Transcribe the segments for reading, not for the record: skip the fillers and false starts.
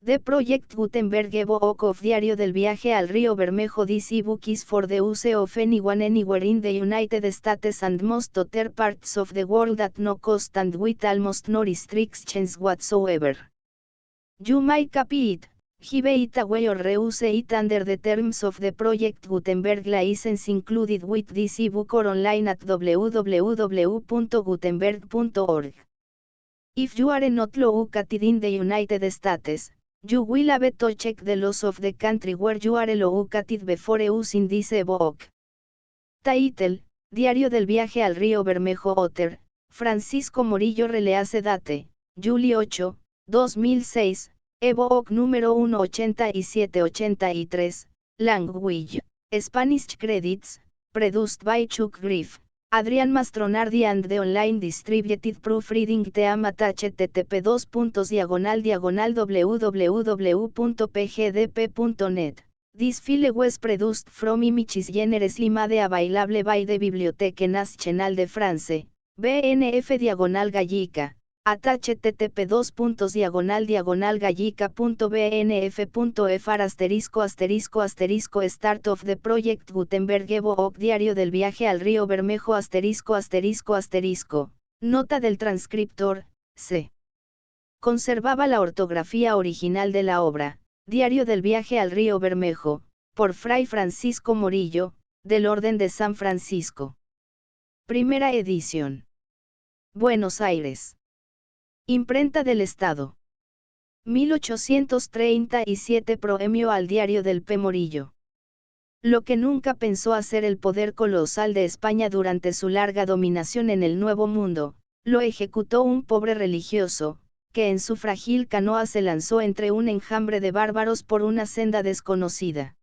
The Project Gutenberg Book of Diario del viaje al río Bermejo. This book is for the use of anyone anywhere in the United States and most other parts of the world at no cost and with almost no restrictions whatsoever. You may copy it, give it away or reuse it under the terms of the Project Gutenberg license included with this book or online at www.gutenberg.org. If you are not located in the United States, you will have to check the laws of the country where you are located before using this book. Title: Diario del viaje al río Bermejo. Author: Francisco Morillo. Release date: Julio 8, 2006. Ebook número 18783. Language: Spanish. Credits: Produced by Chuck Griff, Adrián Mastronardi and the online distributed proofreading team at http://www.pgdp.net. This file was produced from images generously made available by the Bibliothèque Nationale de France, BNF/Gallica, at http://gallica.bnf.fr**** Start of the Project Gutenberg Book. Diario del viaje al río Bermejo. ********. Nota del transcriptor: C. Conservaba la ortografía original de la obra, Diario del viaje al río Bermejo, por Fray Francisco Morillo, del Orden de San Francisco. Primera edición. Buenos Aires. Imprenta del Estado. 1837. Premio al Diario del P. Morillo. Lo que nunca pensó hacer el poder colosal de España durante su larga dominación en el Nuevo Mundo, lo ejecutó un pobre religioso, que en su frágil canoa se lanzó entre un enjambre de bárbaros por una senda desconocida.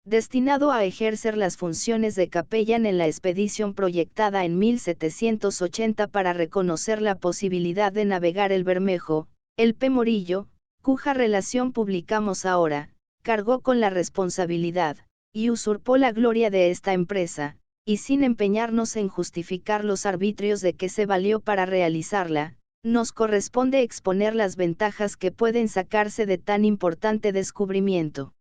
Destinado a ejercer las funciones de capellán en la expedición proyectada en 1780 para reconocer la posibilidad de navegar el Bermejo, el P. Morillo, cuya relación publicamos ahora, cargó con la responsabilidad, y usurpó la gloria de esta empresa, y sin empeñarnos en justificar los arbitrios de que se valió para realizarla, nos corresponde exponer las ventajas que pueden sacarse de tan importante descubrimiento.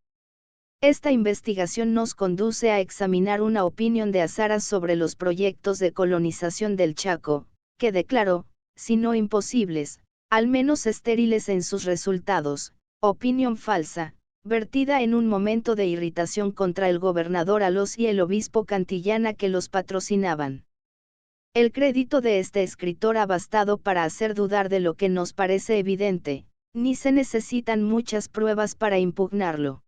Esta investigación nos conduce a examinar una opinión de Azaras sobre los proyectos de colonización del Chaco, que declaró, si no imposibles, al menos estériles en sus resultados, opinión falsa, vertida en un momento de irritación contra el gobernador Alós y el obispo Cantillana que los patrocinaban. El crédito de este escritor ha bastado para hacer dudar de lo que nos parece evidente, ni se necesitan muchas pruebas para impugnarlo.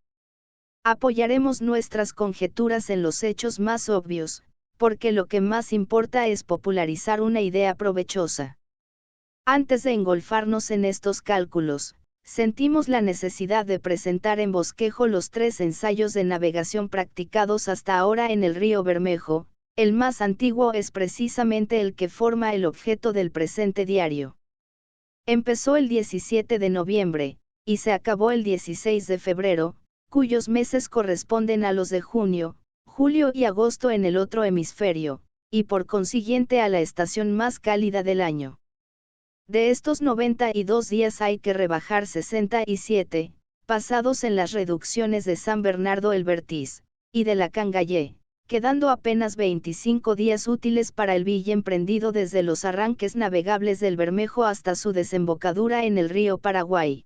Apoyaremos nuestras conjeturas en los hechos más obvios, porque lo que más importa es popularizar una idea provechosa. Antes de engolfarnos en estos cálculos, sentimos la necesidad de presentar en bosquejo los 3 ensayos de navegación practicados hasta ahora en el río Bermejo. El más antiguo es precisamente el que forma el objeto del presente diario. Empezó el 17 de noviembre, y se acabó el 16 de febrero, cuyos meses corresponden a los de junio, julio y agosto en el otro hemisferio, y por consiguiente a la estación más cálida del año. De estos 92 días hay que rebajar 67, pasados en las reducciones de San Bernardo el Bertiz, y de la Cangallo, quedando apenas 25 días útiles para el viaje emprendido desde los arranques navegables del Bermejo hasta su desembocadura en el río Paraguay.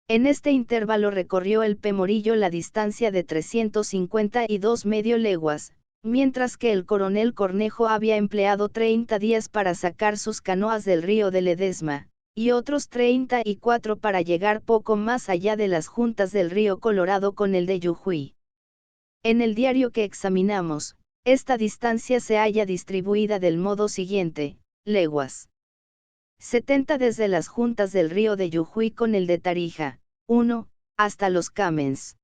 En este intervalo recorrió el P. Morillo la distancia de 352 medio leguas, mientras que el coronel Cornejo había empleado 30 días para sacar sus canoas del río de Ledesma, y otros 34 para llegar poco más allá de las juntas del río Colorado con el de Yujuy. En el diario que examinamos, esta distancia se halla distribuida del modo siguiente: leguas. 70 desde las juntas del río de Yujuy con el de Tarija, 1, hasta los Camens.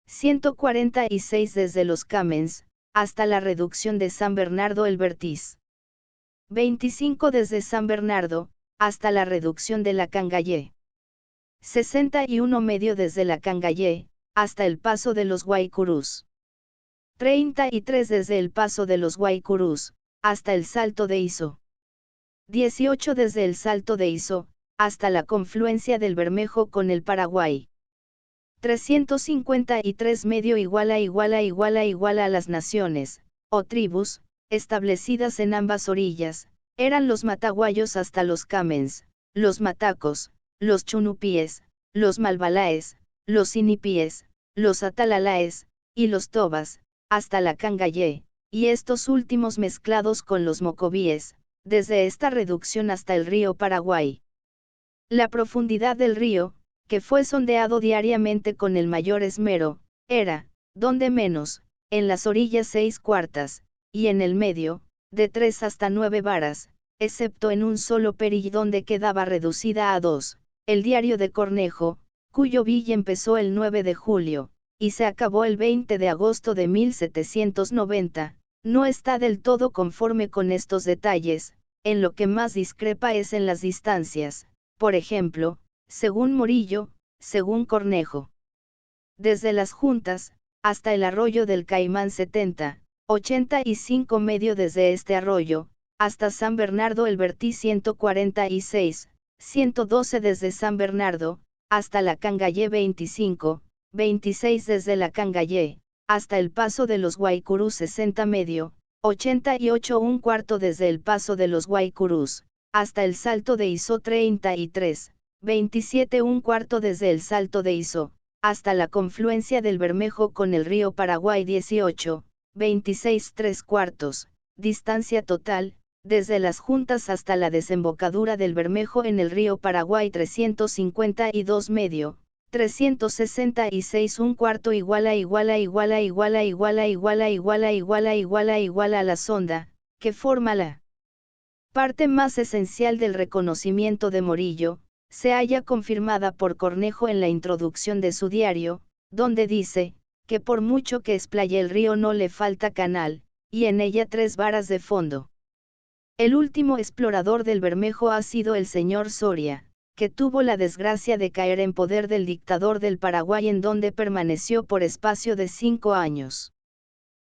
146 desde los Camens, hasta la reducción de San Bernardo el Bertiz. 25 desde San Bernardo, hasta la reducción de la Cangallo. 61 medio desde la Cangallo, hasta el paso de los Guaycurús. 33 desde el paso de los Guaycurús, hasta el Salto de Iso. 18 desde el Salto de Iso, hasta la confluencia del Bermejo con el Paraguay. 353 medio igual a las naciones, o tribus, establecidas en ambas orillas, eran los mataguayos hasta los camens, los matacos, los chunupíes, los malbalaes, los inipíes, los atalalaes, y los tobas, hasta la cangayé, y estos últimos mezclados con los mocobíes, desde esta reducción hasta el río Paraguay. La profundidad del río, que fue sondeado diariamente con el mayor esmero, era, donde menos, en las orillas 6/4, y en el medio, de 3 hasta 9 varas, excepto en un solo perill donde quedaba reducida a 2, el diario de Cornejo, cuyo bill empezó el 9 de julio, y se acabó el 20 de agosto de 1790, no está del todo conforme con estos detalles, en lo que más discrepa es en las distancias, por ejemplo, según Morillo, según Cornejo. Desde las Juntas, hasta el arroyo del Caimán 70, 85 medio desde este arroyo, hasta San Bernardo el Bertí 146, 112 desde San Bernardo, hasta la Cangayé 25, 26 desde la Cangayé, hasta el paso de los Guaycurús 60 medio, 88 1/4 desde el paso de los Guaycurús, hasta el Salto de Iso 33, 27 1/4 desde el Salto de Iso, hasta la confluencia del Bermejo con el río Paraguay 18, 26 3/4, distancia total, desde las Juntas hasta la desembocadura del Bermejo en el río Paraguay 352 medio, 366 1/4 igual a la sonda, que forma la parte más esencial del reconocimiento de Morillo, se halla confirmada por Cornejo en la introducción de su diario, donde dice, que por mucho que explaye el río no le falta canal, y en ella 3 varas de fondo. El último explorador del Bermejo ha sido el señor Soria, que tuvo la desgracia de caer en poder del dictador del Paraguay en donde permaneció por espacio de 5 años.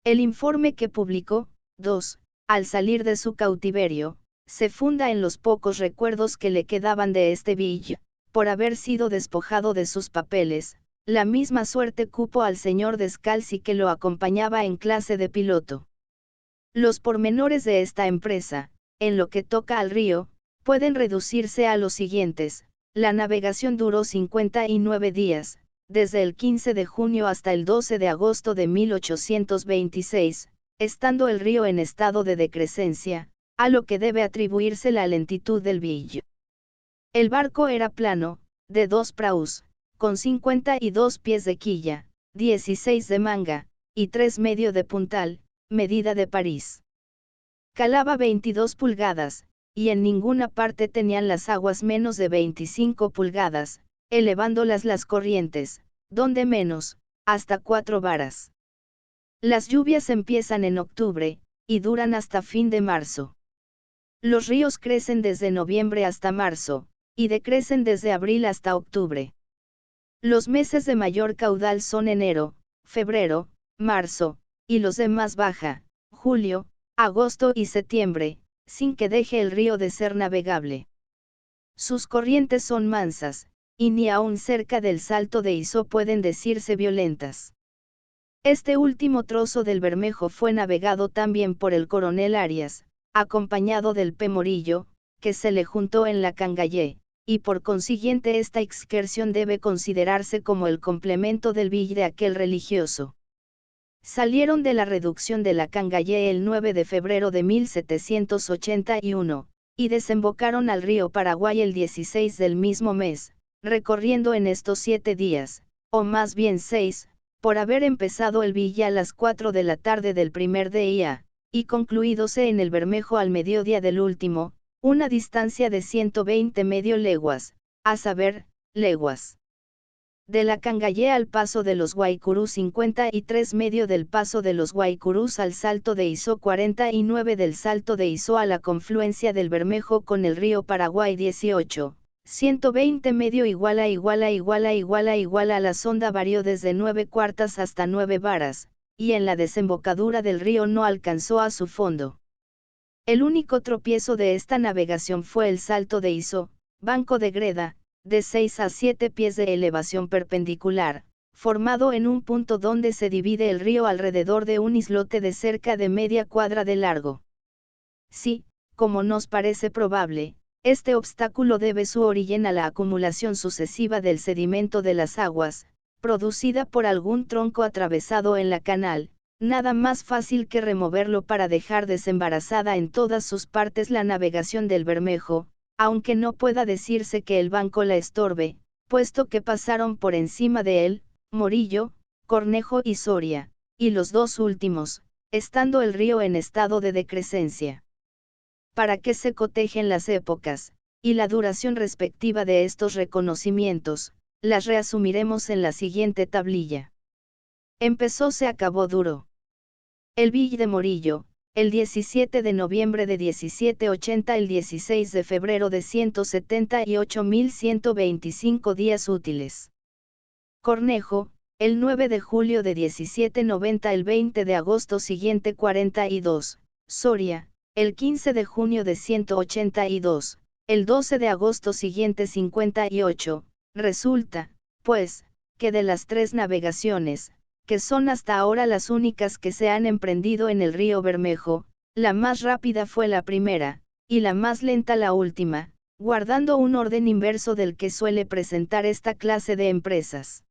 El informe que publicó, 2, al salir de su cautiverio, se funda en los pocos recuerdos que le quedaban de este villa, por haber sido despojado de sus papeles, la misma suerte cupo al señor Descalzi que lo acompañaba en clase de piloto. Los pormenores de esta empresa, en lo que toca al río, pueden reducirse a los siguientes: la navegación duró 59 días, desde el 15 de junio hasta el 12 de agosto de 1826, estando el río en estado de decrecencia, a lo que debe atribuirse la lentitud del billo. El barco era plano, de 2 praus, con 52 pies de quilla, 16 de manga, y 3 medio de puntal, medida de París. Calaba 22 pulgadas, y en ninguna parte tenían las aguas menos de 25 pulgadas, elevándolas las corrientes, donde menos, hasta 4 varas. Las lluvias empiezan en octubre, y duran hasta fin de marzo. Los ríos crecen desde noviembre hasta marzo, y decrecen desde abril hasta octubre. Los meses de mayor caudal son enero, febrero, marzo, y los de más baja, julio, agosto y septiembre, sin que deje el río de ser navegable. Sus corrientes son mansas, y ni aun cerca del Salto de Iso pueden decirse violentas. Este último trozo del Bermejo fue navegado también por el coronel Arias, acompañado del P. Morillo, que se le juntó en la Cangayé, y por consiguiente esta excursión debe considerarse como el complemento del bill de aquel religioso. Salieron de la reducción de la Cangayé el 9 de febrero de 1781, y desembocaron al río Paraguay el 16 del mismo mes, recorriendo en estos 7 días, o más bien 6, por haber empezado el bill a las 4 de la tarde del primer día, y concluídose en el Bermejo al mediodía del último, una distancia de 120 medio leguas, a saber, leguas. De la Cangayé al paso de los Guaycurús 53 medio del paso de los Guaycurús al Salto de Iso 49 del Salto de Iso a la confluencia del Bermejo con el río Paraguay 18, 120 medio igual a la sonda varió desde 9/4 hasta 9 varas, y en la desembocadura del río no alcanzó a su fondo. El único tropiezo de esta navegación fue el Salto de Iso, banco de greda, de 6 a 7 pies de elevación perpendicular, formado en un punto donde se divide el río alrededor de un islote de cerca de media cuadra de largo. Sí, como nos parece probable, este obstáculo debe su origen a la acumulación sucesiva del sedimento de las aguas, producida por algún tronco atravesado en la canal, nada más fácil que removerlo para dejar desembarazada en todas sus partes la navegación del Bermejo, aunque no pueda decirse que el banco la estorbe, puesto que pasaron por encima de él, Morillo, Cornejo y Soria, y los dos últimos, estando el río en estado de decrecencia. Para que se cotejen las épocas, y la duración respectiva de estos reconocimientos, las reasumiremos en la siguiente tablilla. Empezó se acabó duro. El Vill de Morillo, el 17 de noviembre de 1780, el 16 de febrero de 178.125 días útiles. Cornejo, el 9 de julio de 1790, el 20 de agosto siguiente 42, Soria, el 15 de junio de 182, el 12 de agosto siguiente 58, resulta, pues, que de las tres navegaciones, que son hasta ahora las únicas que se han emprendido en el río Bermejo, la más rápida fue la primera, y la más lenta la última, guardando un orden inverso del que suele presentar esta clase de empresas.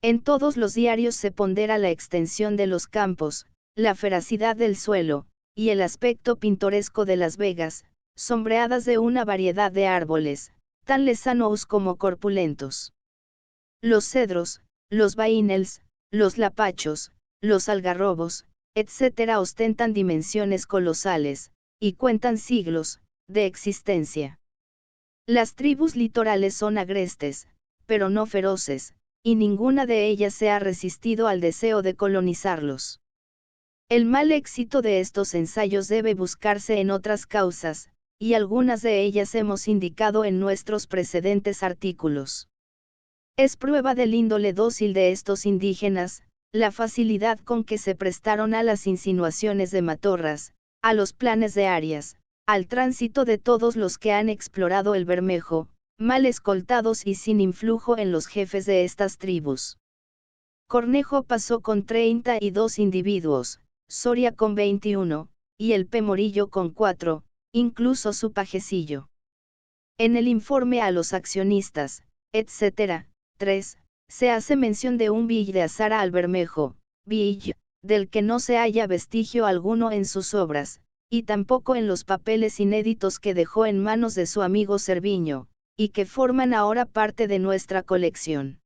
En todos los diarios se pondera la extensión de los campos, la feracidad del suelo, y el aspecto pintoresco de las vegas, sombreadas de una variedad de árboles, tan lesanos como corpulentos. Los cedros, los baínels, los lapachos, los algarrobos, etc. ostentan dimensiones colosales, y cuentan siglos de existencia. Las tribus litorales son agrestes, pero no feroces, y ninguna de ellas se ha resistido al deseo de colonizarlos. El mal éxito de estos ensayos debe buscarse en otras causas, y algunas de ellas hemos indicado en nuestros precedentes artículos. Es prueba del índole dócil de estos indígenas, la facilidad con que se prestaron a las insinuaciones de Matorras, a los planes de Arias, al tránsito de todos los que han explorado el Bermejo, mal escoltados y sin influjo en los jefes de estas tribus. Cornejo pasó con 32 individuos, Soria con 21, y el P. Morillo con 4, incluso su pajecillo. En el informe a los accionistas, etc., 3, se hace mención de un Vill de Azara al Bermejo, Vill, del que no se halla vestigio alguno en sus obras, y tampoco en los papeles inéditos que dejó en manos de su amigo Cerviño, y que forman ahora parte de nuestra colección.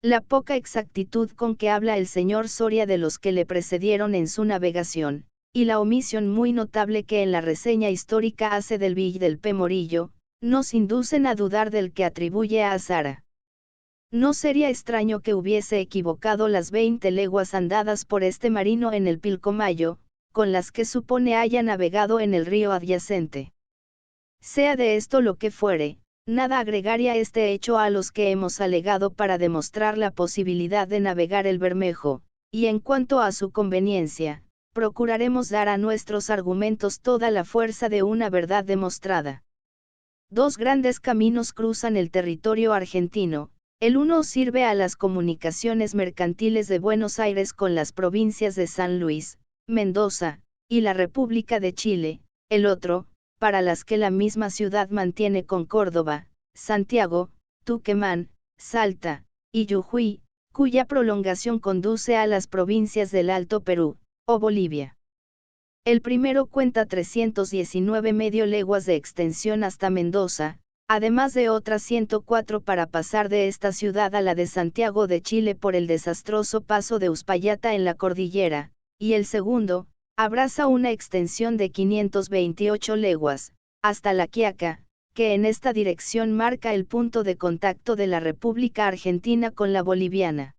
La poca exactitud con que habla el señor Soria de los que le precedieron en su navegación, y la omisión muy notable que en la reseña histórica hace del Vill del P. Morillo, nos inducen a dudar del que atribuye a Azara. No sería extraño que hubiese equivocado las 20 leguas andadas por este marino en el Pilcomayo, con las que supone haya navegado en el río adyacente. Sea de esto lo que fuere, nada agregaría este hecho a los que hemos alegado para demostrar la posibilidad de navegar el Bermejo, y en cuanto a su conveniencia, procuraremos dar a nuestros argumentos toda la fuerza de una verdad demostrada. Dos grandes caminos cruzan el territorio argentino. El uno sirve a las comunicaciones mercantiles de Buenos Aires con las provincias de San Luis, Mendoza, y la República de Chile, el otro, para las que la misma ciudad mantiene con Córdoba, Santiago, Tucumán, Salta, y Jujuy, cuya prolongación conduce a las provincias del Alto Perú, o Bolivia. El primero cuenta 319 medio leguas de extensión hasta Mendoza, además de otras 104 para pasar de esta ciudad a la de Santiago de Chile por el desastroso paso de Uspallata en la cordillera, y el segundo, abraza una extensión de 528 leguas, hasta La Quiaca, que en esta dirección marca el punto de contacto de la República Argentina con la boliviana.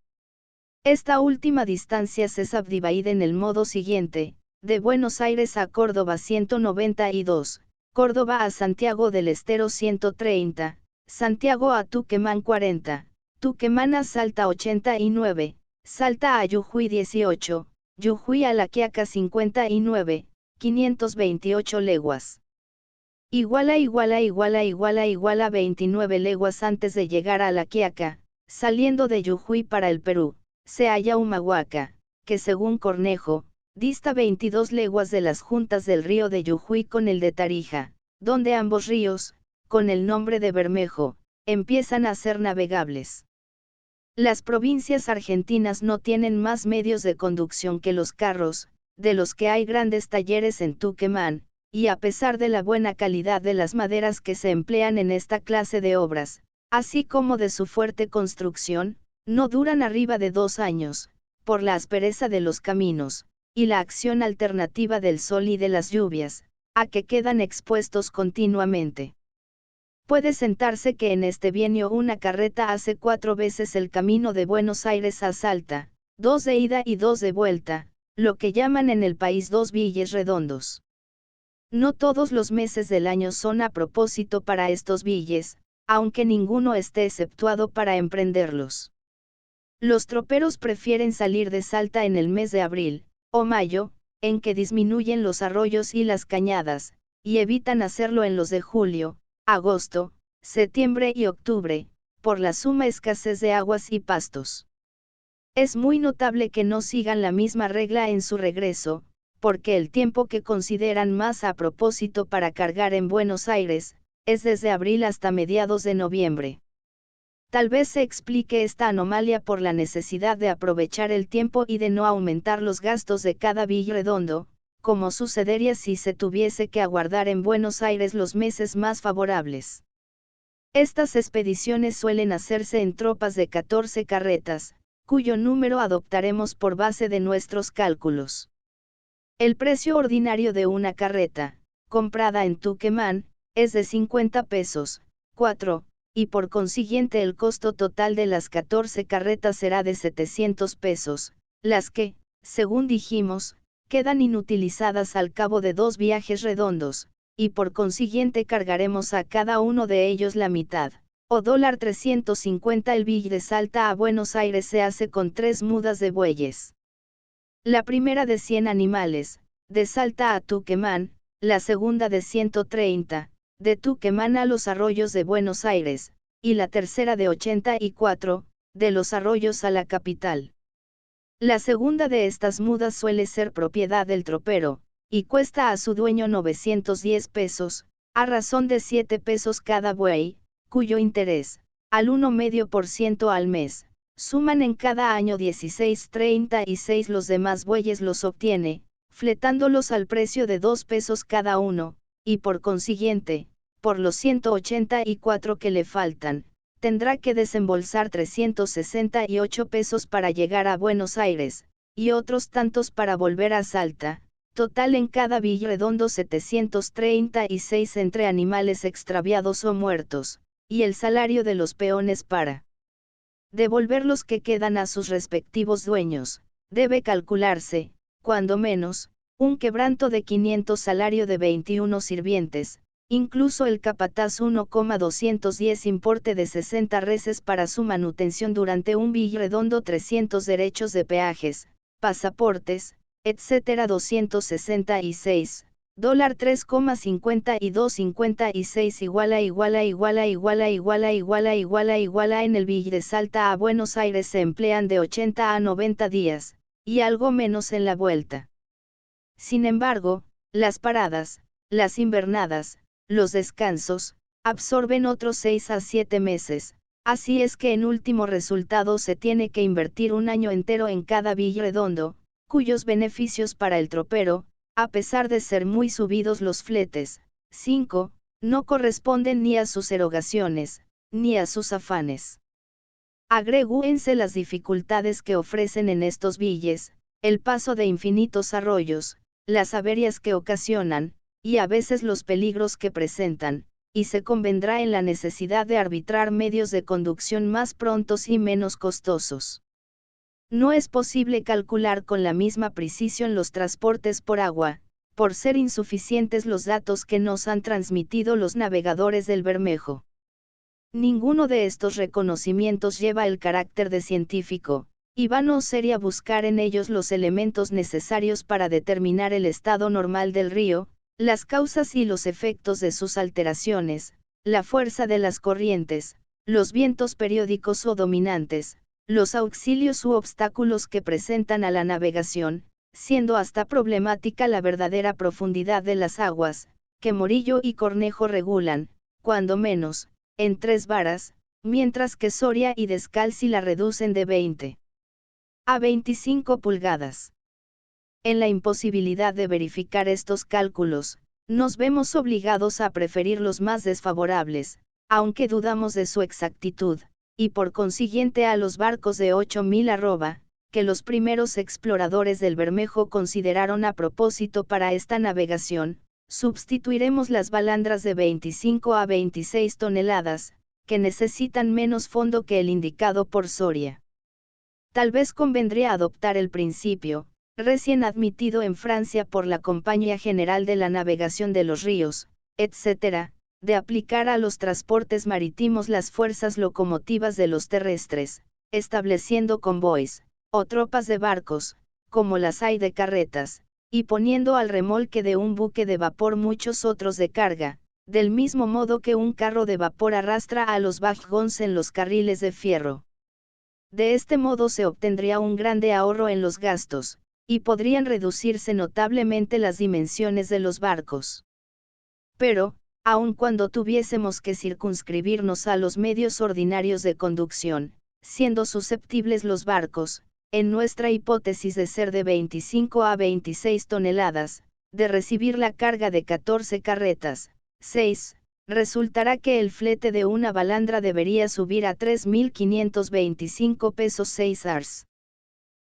Esta última distancia se subdivide en el modo siguiente: de Buenos Aires a Córdoba 192, Córdoba a Santiago del Estero 130, Santiago a Tucumán 40, Tucumán a Salta 89, Salta a Jujuy 18, Jujuy a La Quiaca 59, 528 leguas. = 29 leguas antes de llegar a La Quiaca, saliendo de Jujuy para el Perú, se halla Humahuaca, que según Cornejo, dista 22 leguas de las juntas del río de Jujuy con el de Tarija, donde ambos ríos, con el nombre de Bermejo, empiezan a ser navegables. Las provincias argentinas no tienen más medios de conducción que los carros, de los que hay grandes talleres en Tucumán, y a pesar de la buena calidad de las maderas que se emplean en esta clase de obras, así como de su fuerte construcción, no duran arriba de 2 años, por la aspereza de los caminos, y la acción alternativa del sol y de las lluvias, a que quedan expuestos continuamente. Puede sentarse que en este bienio una carreta hace 4 veces el camino de Buenos Aires a Salta, 2 de ida y 2 de vuelta, lo que llaman en el país 2 billes redondos. No todos los meses del año son a propósito para estos billes, aunque ninguno esté exceptuado para emprenderlos. Los troperos prefieren salir de Salta en el mes de abril, o mayo, en que disminuyen los arroyos y las cañadas, y evitan hacerlo en los de julio, agosto, septiembre y octubre, por la suma escasez de aguas y pastos. Es muy notable que no sigan la misma regla en su regreso, porque el tiempo que consideran más a propósito para cargar en Buenos Aires, es desde abril hasta mediados de noviembre. Tal vez se explique esta anomalía por la necesidad de aprovechar el tiempo y de no aumentar los gastos de cada billo redondo, como sucedería si se tuviese que aguardar en Buenos Aires los meses más favorables. Estas expediciones suelen hacerse en tropas de 14 carretas, cuyo número adoptaremos por base de nuestros cálculos. El precio ordinario de una carreta, comprada en Tucumán, es de 50 pesos, 4, y por consiguiente el costo total de las 14 carretas será de 700 pesos, las que, según dijimos, quedan inutilizadas al cabo de 2 viajes redondos, y por consiguiente cargaremos a cada uno de ellos la mitad, o $350. El bill de Salta a Buenos Aires se hace con 3 mudas de bueyes. La primera de 100 animales, de Salta a Tucumán, la segunda de 130, de Tucumán a los arroyos de Buenos Aires, y la tercera de 84, de los arroyos a la capital. La segunda de estas mudas suele ser propiedad del tropero, y cuesta a su dueño 910 pesos, a razón de 7 pesos cada buey, cuyo interés, al 1,5% al mes, suman en cada año 16,36. Los demás bueyes los obtiene, fletándolos al precio de 2 pesos cada uno, y por consiguiente, por los 184 que le faltan, tendrá que desembolsar 368 pesos para llegar a Buenos Aires, y otros tantos para volver a Salta, total en cada billo redondo 736 entre animales extraviados o muertos, y el salario de los peones para devolver los que quedan a sus respectivos dueños, debe calcularse, cuando menos, un quebranto de 500 salario de 21 sirvientes, incluso el capataz 1,210 importe de 60 reses para su manutención durante un billo redondo 300 derechos de peajes, pasaportes, etc. 266, $3,5256 en el bill de Salta a Buenos Aires se emplean de 80 a 90 días, y algo menos en la vuelta. Sin embargo, las paradas, las invernadas, los descansos, absorben otros 6 a 7 meses, así es que en último resultado se tiene que invertir un año entero en cada billo redondo, cuyos beneficios para el tropero, a pesar de ser muy subidos los fletes, 5, no corresponden ni a sus erogaciones, ni a sus afanes. Agregúense las dificultades que ofrecen en estos billes, el paso de infinitos arroyos, las averias que ocasionan, y a veces los peligros que presentan, y se convendrá en la necesidad de arbitrar medios de conducción más prontos y menos costosos. No es posible calcular con la misma precisión los transportes por agua, por ser insuficientes los datos que nos han transmitido los navegadores del Bermejo. Ninguno de estos reconocimientos lleva el carácter de científico, y vano sería buscar en ellos los elementos necesarios para determinar el estado normal del río, las causas y los efectos de sus alteraciones, la fuerza de las corrientes, los vientos periódicos o dominantes, los auxilios u obstáculos que presentan a la navegación, siendo hasta problemática la verdadera profundidad de las aguas, que Morillo y Cornejo regulan, cuando menos, en 3 varas, mientras que Soria y Descalzi la reducen de 20 a 25 pulgadas. En la imposibilidad de verificar estos cálculos, nos vemos obligados a preferir los más desfavorables, aunque dudamos de su exactitud, y por consiguiente a los barcos de 8.000 arroba, que los primeros exploradores del Bermejo consideraron a propósito para esta navegación, sustituiremos las balandras de 25 a 26 toneladas, que necesitan menos fondo que el indicado por Soria. Tal vez convendría adoptar el principio, recién admitido en Francia por la Compañía General de la Navegación de los Ríos, etc., de aplicar a los transportes marítimos las fuerzas locomotivas de los terrestres, estableciendo convoys, o tropas de barcos, como las hay de carretas, y poniendo al remolque de un buque de vapor muchos otros de carga, del mismo modo que un carro de vapor arrastra a los wagons en los carriles de fierro. De este modo se obtendría un grande ahorro en los gastos, y podrían reducirse notablemente las dimensiones de los barcos. Pero, aun cuando tuviésemos que circunscribirnos a los medios ordinarios de conducción, siendo susceptibles los barcos, en nuestra hipótesis de ser de 25 a 26 toneladas, de recibir la carga de 14 carretas, 6, resultará que el flete de una balandra debería subir a 3.525 pesos 6 ars.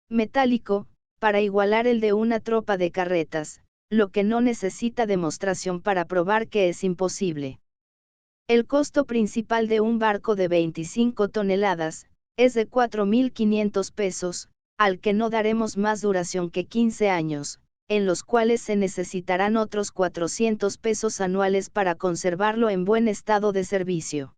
Metálico, para igualar el de una tropa de carretas, lo que no necesita demostración para probar que es imposible. El costo principal de un barco de 25 toneladas, es de 4.500 pesos, al que no daremos más duración que 15 años, en los cuales se necesitarán otros 400 pesos anuales para conservarlo en buen estado de servicio.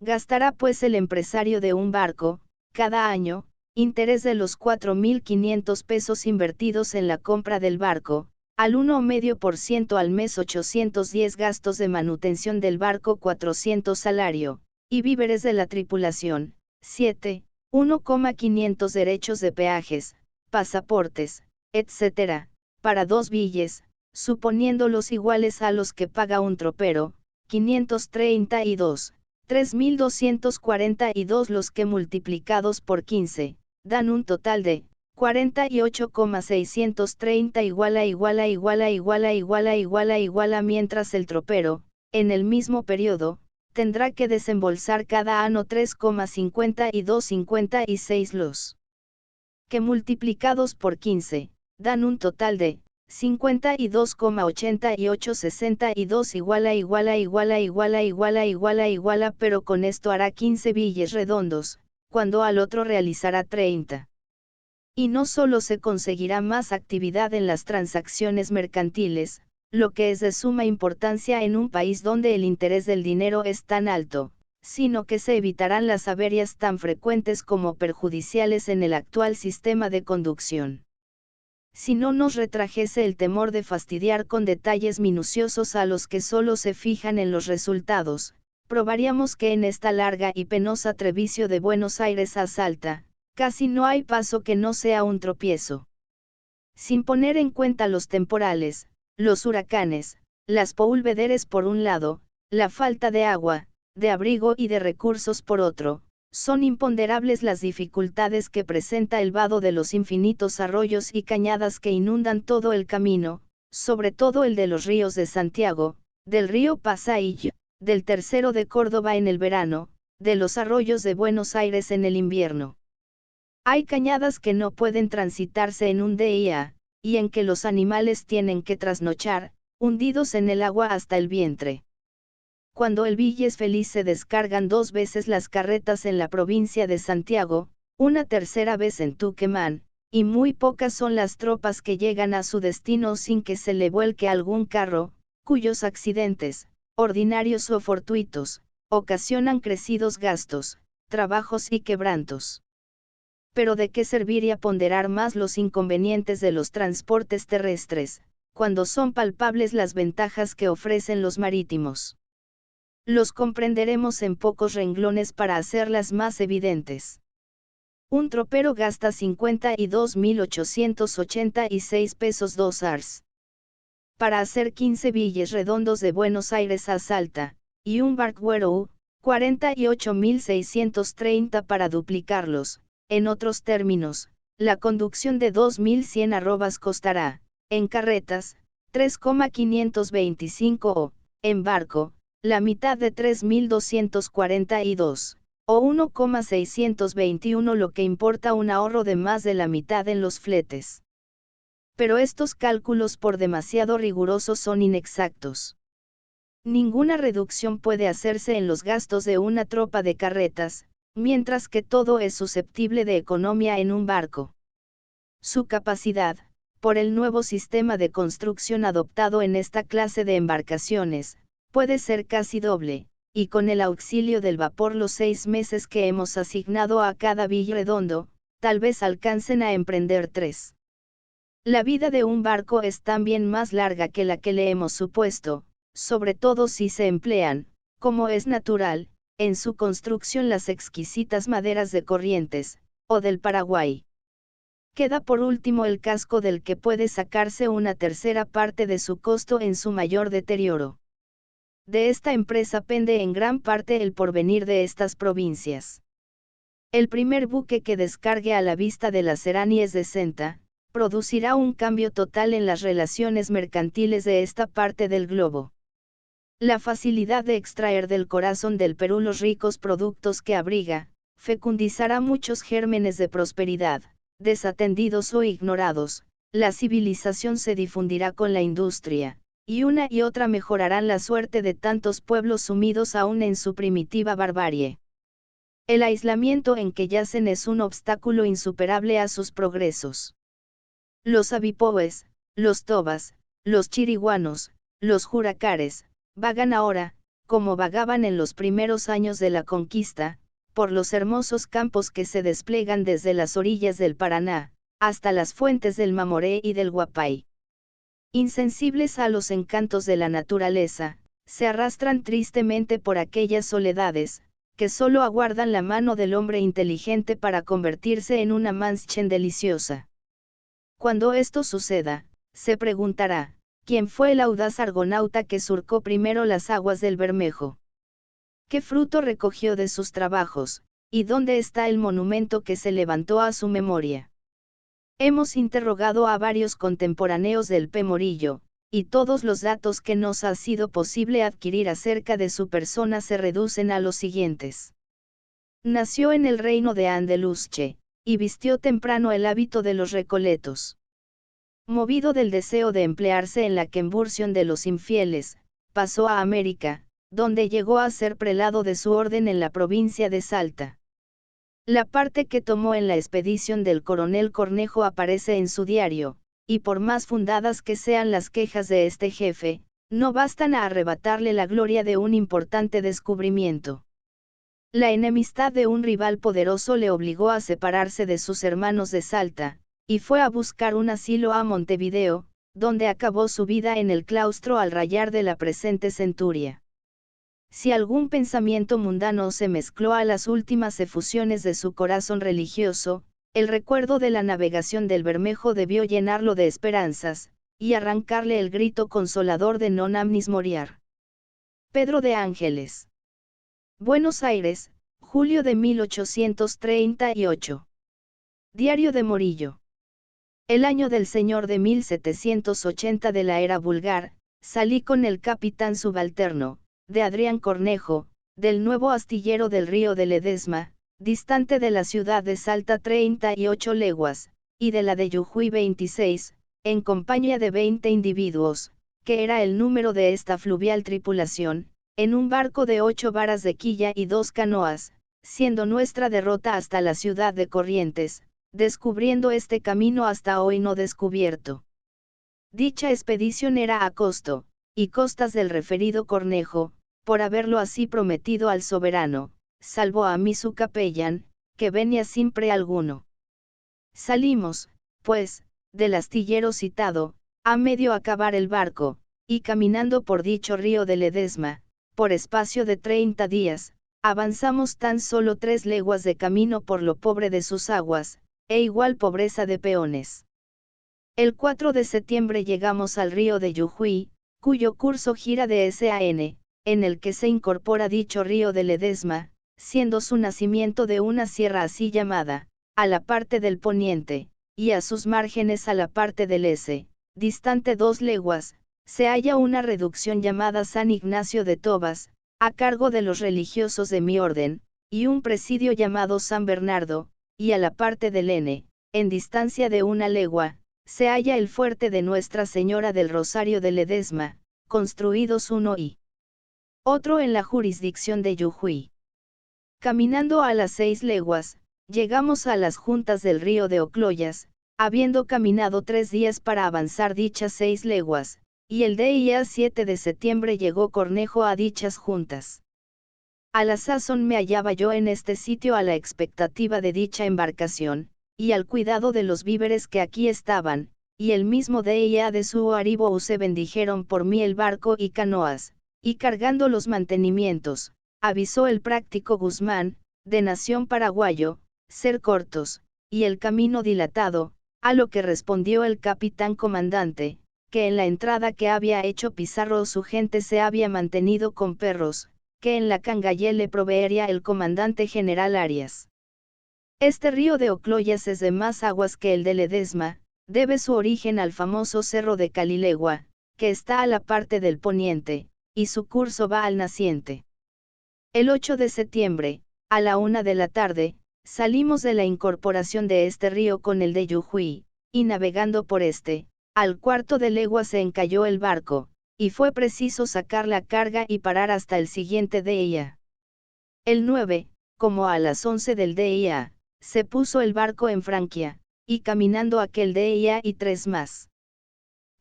Gastará pues el empresario de un barco, cada año, interés de los 4.500 pesos invertidos en la compra del barco, al 1,5% al mes 810 gastos de manutención del barco 400 salario, y víveres de la tripulación, 7, 1,500 derechos de peajes, pasaportes, etc., para 2 billes, suponiéndolos iguales a los que paga un tropero, 532, 3.242 los que multiplicados por 15, dan un total de 48,630 iguala, mientras el tropero, en el mismo periodo, tendrá que desembolsar cada año 3,5256 los que multiplicados por 15, dan un total de 52,8862 iguala, pero con esto hará 15 billes redondos, cuando al otro realizará 30. Y no solo se conseguirá más actividad en las transacciones mercantiles, lo que es de suma importancia en un país donde el interés del dinero es tan alto, sino que se evitarán las averias tan frecuentes como perjudiciales en el actual sistema de conducción. Si no nos retrajese el temor de fastidiar con detalles minuciosos a los que solo se fijan en los resultados, probaríamos que en esta larga y penosa trevicio de Buenos Aires a Salta, casi no hay paso que no sea un tropiezo. Sin poner en cuenta los temporales, los huracanes, las polvederes por un lado, la falta de agua, de abrigo y de recursos por otro, son imponderables las dificultades que presenta el vado de los infinitos arroyos y cañadas que inundan todo el camino, sobre todo el de los ríos de Santiago, del río Pasaillo, del Tercero de Córdoba en el verano, de los arroyos de Buenos Aires en el invierno. Hay cañadas que no pueden transitarse en un día, y en que los animales tienen que trasnochar, hundidos en el agua hasta el vientre. Cuando el Villes Feliz se descargan 2 veces las carretas en la provincia de Santiago, una tercera vez en Tucumán, y muy pocas son las tropas que llegan a su destino sin que se le vuelque algún carro, cuyos accidentes, ordinarios o fortuitos, ocasionan crecidos gastos, trabajos y quebrantos. Pero ¿de qué serviría ponderar más los inconvenientes de los transportes terrestres, cuando son palpables las ventajas que ofrecen los marítimos. Los comprenderemos en pocos renglones para hacerlas más evidentes. Un tropero gasta 52.886 pesos 2 ars. Para hacer 15 billes redondos de Buenos Aires a Salta, y un barquero, 48.630 para duplicarlos. En otros términos, la conducción de 2.100 arrobas costará, en carretas, 3,525 o, en barco, la mitad de 3.242, o 1,621, lo que importa un ahorro de más de la mitad en los fletes. Pero estos cálculos por demasiado rigurosos son inexactos. Ninguna reducción puede hacerse en los gastos de una tropa de carretas, mientras que todo es susceptible de economía en un barco. Su capacidad, por el nuevo sistema de construcción adoptado en esta clase de embarcaciones, puede ser casi doble, y con el auxilio del vapor los 6 meses que hemos asignado a cada bille redondo, tal vez alcancen a emprender 3. La vida de un barco es también más larga que la que le hemos supuesto, sobre todo si se emplean, como es natural, en su construcción las exquisitas maderas de Corrientes, o del Paraguay. Queda por último el casco del que puede sacarse una tercera parte de su costo en su mayor deterioro. De esta empresa pende en gran parte el porvenir de estas provincias. El primer buque que descargue a la vista de las Seranies de Senta, producirá un cambio total en las relaciones mercantiles de esta parte del globo. La facilidad de extraer del corazón del Perú los ricos productos que abriga, fecundizará muchos gérmenes de prosperidad, desatendidos o ignorados. La civilización se difundirá con la industria, y una y otra mejorarán la suerte de tantos pueblos sumidos aún en su primitiva barbarie. El aislamiento en que yacen es un obstáculo insuperable a sus progresos. Los abipoes, los tobas, los chiriguanos, los juracares, vagan ahora, como vagaban en los primeros años de la conquista, por los hermosos campos que se despliegan desde las orillas del Paraná, hasta las fuentes del Mamoré y del Guapay. Insensibles a los encantos de la naturaleza, se arrastran tristemente por aquellas soledades, que solo aguardan la mano del hombre inteligente para convertirse en una manchen deliciosa. Cuando esto suceda, se preguntará, ¿quién fue el audaz argonauta que surcó primero las aguas del Bermejo? ¿Qué fruto recogió de sus trabajos, y dónde está el monumento que se levantó a su memoria? Hemos interrogado a varios contemporáneos del P. Morillo, y todos los datos que nos ha sido posible adquirir acerca de su persona se reducen a los siguientes. Nació en el reino de Andalucía, y vistió temprano el hábito de los recoletos. Movido del deseo de emplearse en la conversión de los infieles, pasó a América, donde llegó a ser prelado de su orden en la provincia de Salta. La parte que tomó en la expedición del coronel Cornejo aparece en su diario, y por más fundadas que sean las quejas de este jefe, no bastan a arrebatarle la gloria de un importante descubrimiento. La enemistad de un rival poderoso le obligó a separarse de sus hermanos de Salta, y fue a buscar un asilo a Montevideo, donde acabó su vida en el claustro al rayar de la presente centuria. Si algún pensamiento mundano se mezcló a las últimas efusiones de su corazón religioso, el recuerdo de la navegación del Bermejo debió llenarlo de esperanzas, y arrancarle el grito consolador de non omnis moriar. Pedro de Ángeles. Buenos Aires, julio de 1838. Diario de Morillo. El año del Señor de 1780 de la era vulgar, salí con el capitán subalterno, de Adrián Cornejo, del nuevo astillero del río de Ledesma, distante de la ciudad de Salta 38 leguas, y de la de Jujuy 26, en compañía de 20 individuos, que era el número de esta fluvial tripulación, en un barco de 8 varas de quilla y 2 canoas, siendo nuestra derrota hasta la ciudad de Corrientes, descubriendo este camino hasta hoy no descubierto. Dicha expedición era a costo, y costas del referido Cornejo, por haberlo así prometido al soberano, salvo a mí su capellán, que venía sin pre alguno. Salimos, pues, del astillero citado, A medio acabar el barco, y caminando por dicho río de Ledesma, por espacio de 30 días, avanzamos tan solo 3 leguas de camino por lo pobre de sus aguas, e igual pobreza de peones. El 4 de septiembre llegamos al río de Yujuy, cuyo curso gira de S.A.N., en el que se incorpora dicho río de Ledesma, siendo su nacimiento de una sierra así llamada, a la parte del poniente, y a sus márgenes a la parte del S, distante 2 leguas, se halla una reducción llamada San Ignacio de Tobas, a cargo de los religiosos de mi orden, y un presidio llamado San Bernardo, y a la parte del N, en distancia de 1 legua, se halla el fuerte de Nuestra Señora del Rosario de Ledesma, construidos uno y otro en la jurisdicción de Yujuy. Caminando a las 6 leguas, llegamos a las juntas del río de Ocloyas, habiendo caminado 3 días para avanzar dichas 6 leguas, y el día 7 de septiembre llegó Cornejo a dichas juntas. A la sazón me hallaba yo en este sitio a la expectativa de dicha embarcación, y al cuidado de los víveres que aquí estaban, y el mismo día de su arribo se bendijeron por mí el barco y canoas, y cargando los mantenimientos, avisó el práctico Guzmán, de nación paraguayo, ser cortos, y el camino dilatado, a lo que respondió el capitán comandante, que en la entrada que había hecho Pizarro su gente se había mantenido con perros, que en la Cangalle le proveería el comandante general Arias. Este río de Ocloyas es de más aguas que el de Ledesma, debe su origen al famoso cerro de Calilegua, que está a la parte del poniente, y su curso va al naciente. El 8 de septiembre, a la 1 de la tarde, salimos de la incorporación de este río con el de Yujuy, y navegando por este, al 1/4 de legua se encalló el barco, y fue preciso sacar la carga y parar hasta el siguiente día. El 9, como a las 11 del día, se puso el barco en Francia, y caminando aquel día y 3 más.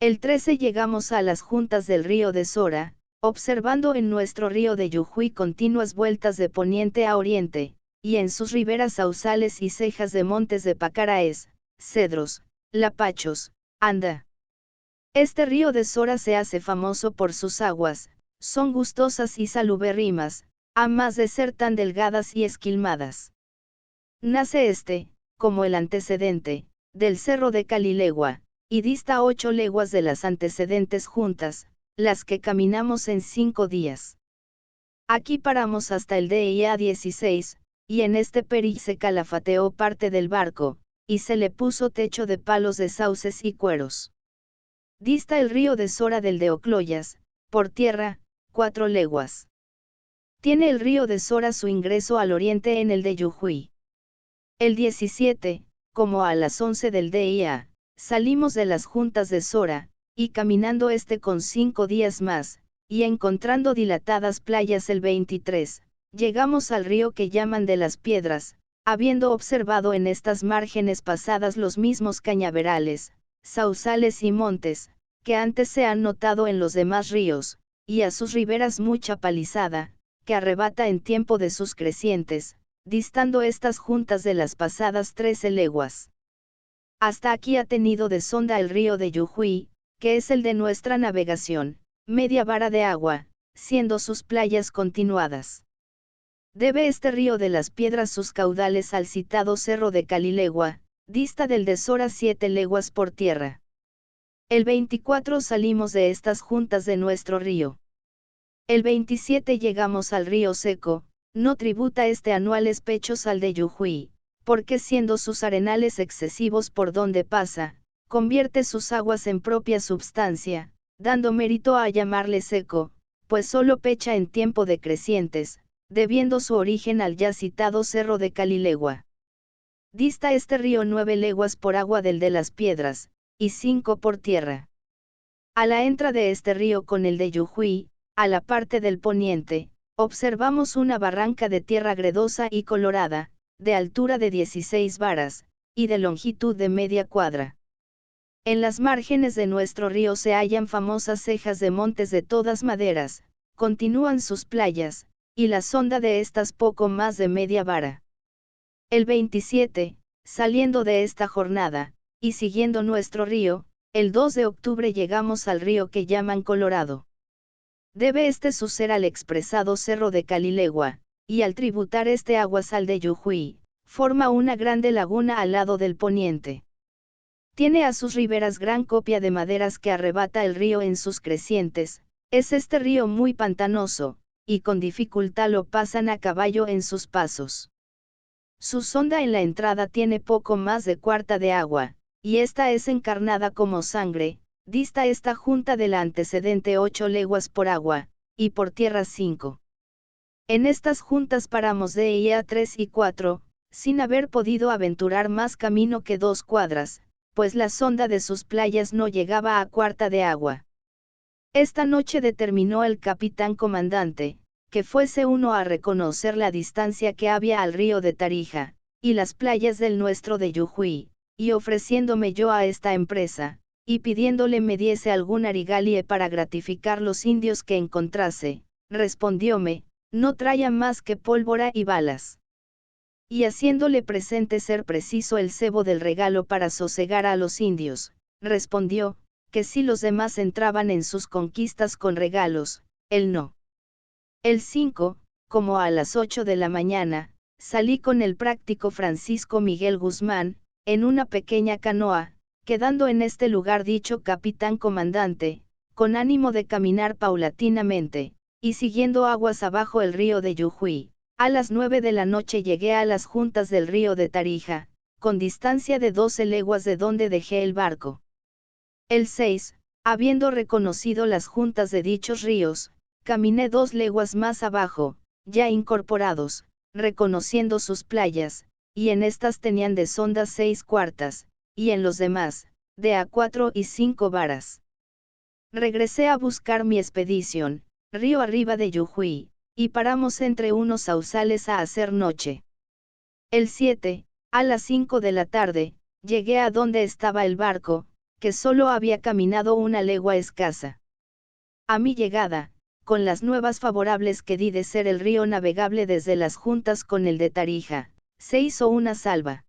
El 13 llegamos a las juntas del río de Sora, observando en nuestro río de Yujuy continuas vueltas de poniente a oriente, y en sus riberas sausales y cejas de montes de pacaraes, cedros, lapachos, anda. Este río de Sora se hace famoso por sus aguas, son gustosas y salubérrimas, a más de ser tan delgadas y esquilmadas. Nace este, como el antecedente, del cerro de Calilegua, y dista 8 leguas de las antecedentes juntas, las que caminamos en 5 días. Aquí paramos hasta el día 16, y en este peril se calafateó parte del barco, y se le puso techo de palos de sauces y cueros. Dista el río de Sora del de Ocloyas, por tierra, 4 leguas. Tiene el río de Sora su ingreso al oriente en el de Yujuy. El 17, como a las 11 del día, salimos de las juntas de Sora, y caminando este con 5 días más, y encontrando dilatadas playas el 23, llegamos al río que llaman de las Piedras, habiendo observado en estas márgenes pasadas los mismos cañaverales, sausales y montes, que antes se han notado en los demás ríos, y a sus riberas mucha palizada, que arrebata en tiempo de sus crecientes, distando estas juntas de las pasadas 13 leguas. Hasta aquí ha tenido de sonda el río de Yujuy, que es el de nuestra navegación, media vara de agua, siendo sus playas continuadas. Debe este río de las Piedras sus caudales al citado cerro de Calilegua, dista del de Sora 7 leguas por tierra. El 24 salimos de estas juntas de nuestro río. El 27 llegamos al río seco, no tributa este anuales pechos al de Yujuy, porque siendo sus arenales excesivos por donde pasa, convierte sus aguas en propia substancia, dando mérito a llamarle seco, pues solo pecha en tiempo de crecientes, debiendo su origen al ya citado cerro de Calilegua. Dista este río 9 leguas por agua del de las Piedras, y 5 por tierra. A la entrada de este río con el de Yujuy, a la parte del poniente, observamos una barranca de tierra gredosa y colorada, de altura de 16 varas, y de longitud de media cuadra. En las márgenes de nuestro río se hallan famosas cejas de montes de todas maderas, continúan sus playas, y la sonda de estas poco más de media vara. El 27, saliendo de esta jornada, y siguiendo nuestro río, el 2 de octubre llegamos al río que llaman Colorado. Debe su ser al expresado Cerro de Calilegua, y al tributar aguas al de Yujuy, forma una grande laguna al lado del poniente. Tiene a sus riberas gran copia de maderas que arrebata el río en sus crecientes, es este río muy pantanoso, y con dificultad lo pasan a caballo en sus pasos. Su sonda en la entrada tiene poco más de cuarta de agua, y esta es encarnada como sangre, dista esta junta de la antecedente 8 leguas por agua, y por tierra 5. En estas juntas paramos de día 3 y 4, sin haber podido aventurar más camino que 2 cuadras, pues la sonda de sus playas no llegaba a cuarta de agua. Esta noche determinó el capitán comandante, que fuese uno a reconocer la distancia que había al río de Tarija, y las playas del nuestro de Yujuy, y ofreciéndome yo a esta empresa, y pidiéndole me diese algún arigalie para gratificar los indios que encontrase, respondióme, no traía más que pólvora y balas. Y haciéndole presente ser preciso el cebo del regalo para sosegar a los indios, respondió, que si los demás entraban en sus conquistas con regalos, él no. El 5, como a las 8 de la mañana, salí con el práctico Francisco Miguel Guzmán, en una pequeña canoa, quedando en este lugar dicho capitán comandante, con ánimo de caminar paulatinamente, y siguiendo aguas abajo el río de Yujuy. A las 9 de la noche llegué a las juntas del río de Tarija, con distancia de 12 leguas de donde dejé el barco. El 6, habiendo reconocido las juntas de dichos ríos, caminé 2 leguas más abajo, ya incorporados, reconociendo sus playas, y en estas tenían de sonda 6 cuartas, y en los demás, de a 4 y 5 varas. Regresé a buscar mi expedición, río arriba de Yujuy, y paramos entre unos sausales a hacer noche. El 7, a las 5 de la tarde, llegué a donde estaba el barco, que solo había caminado una legua escasa. A mi llegada, con las nuevas favorables que di de ser el río navegable desde las juntas con el de Tarija, se hizo una salva.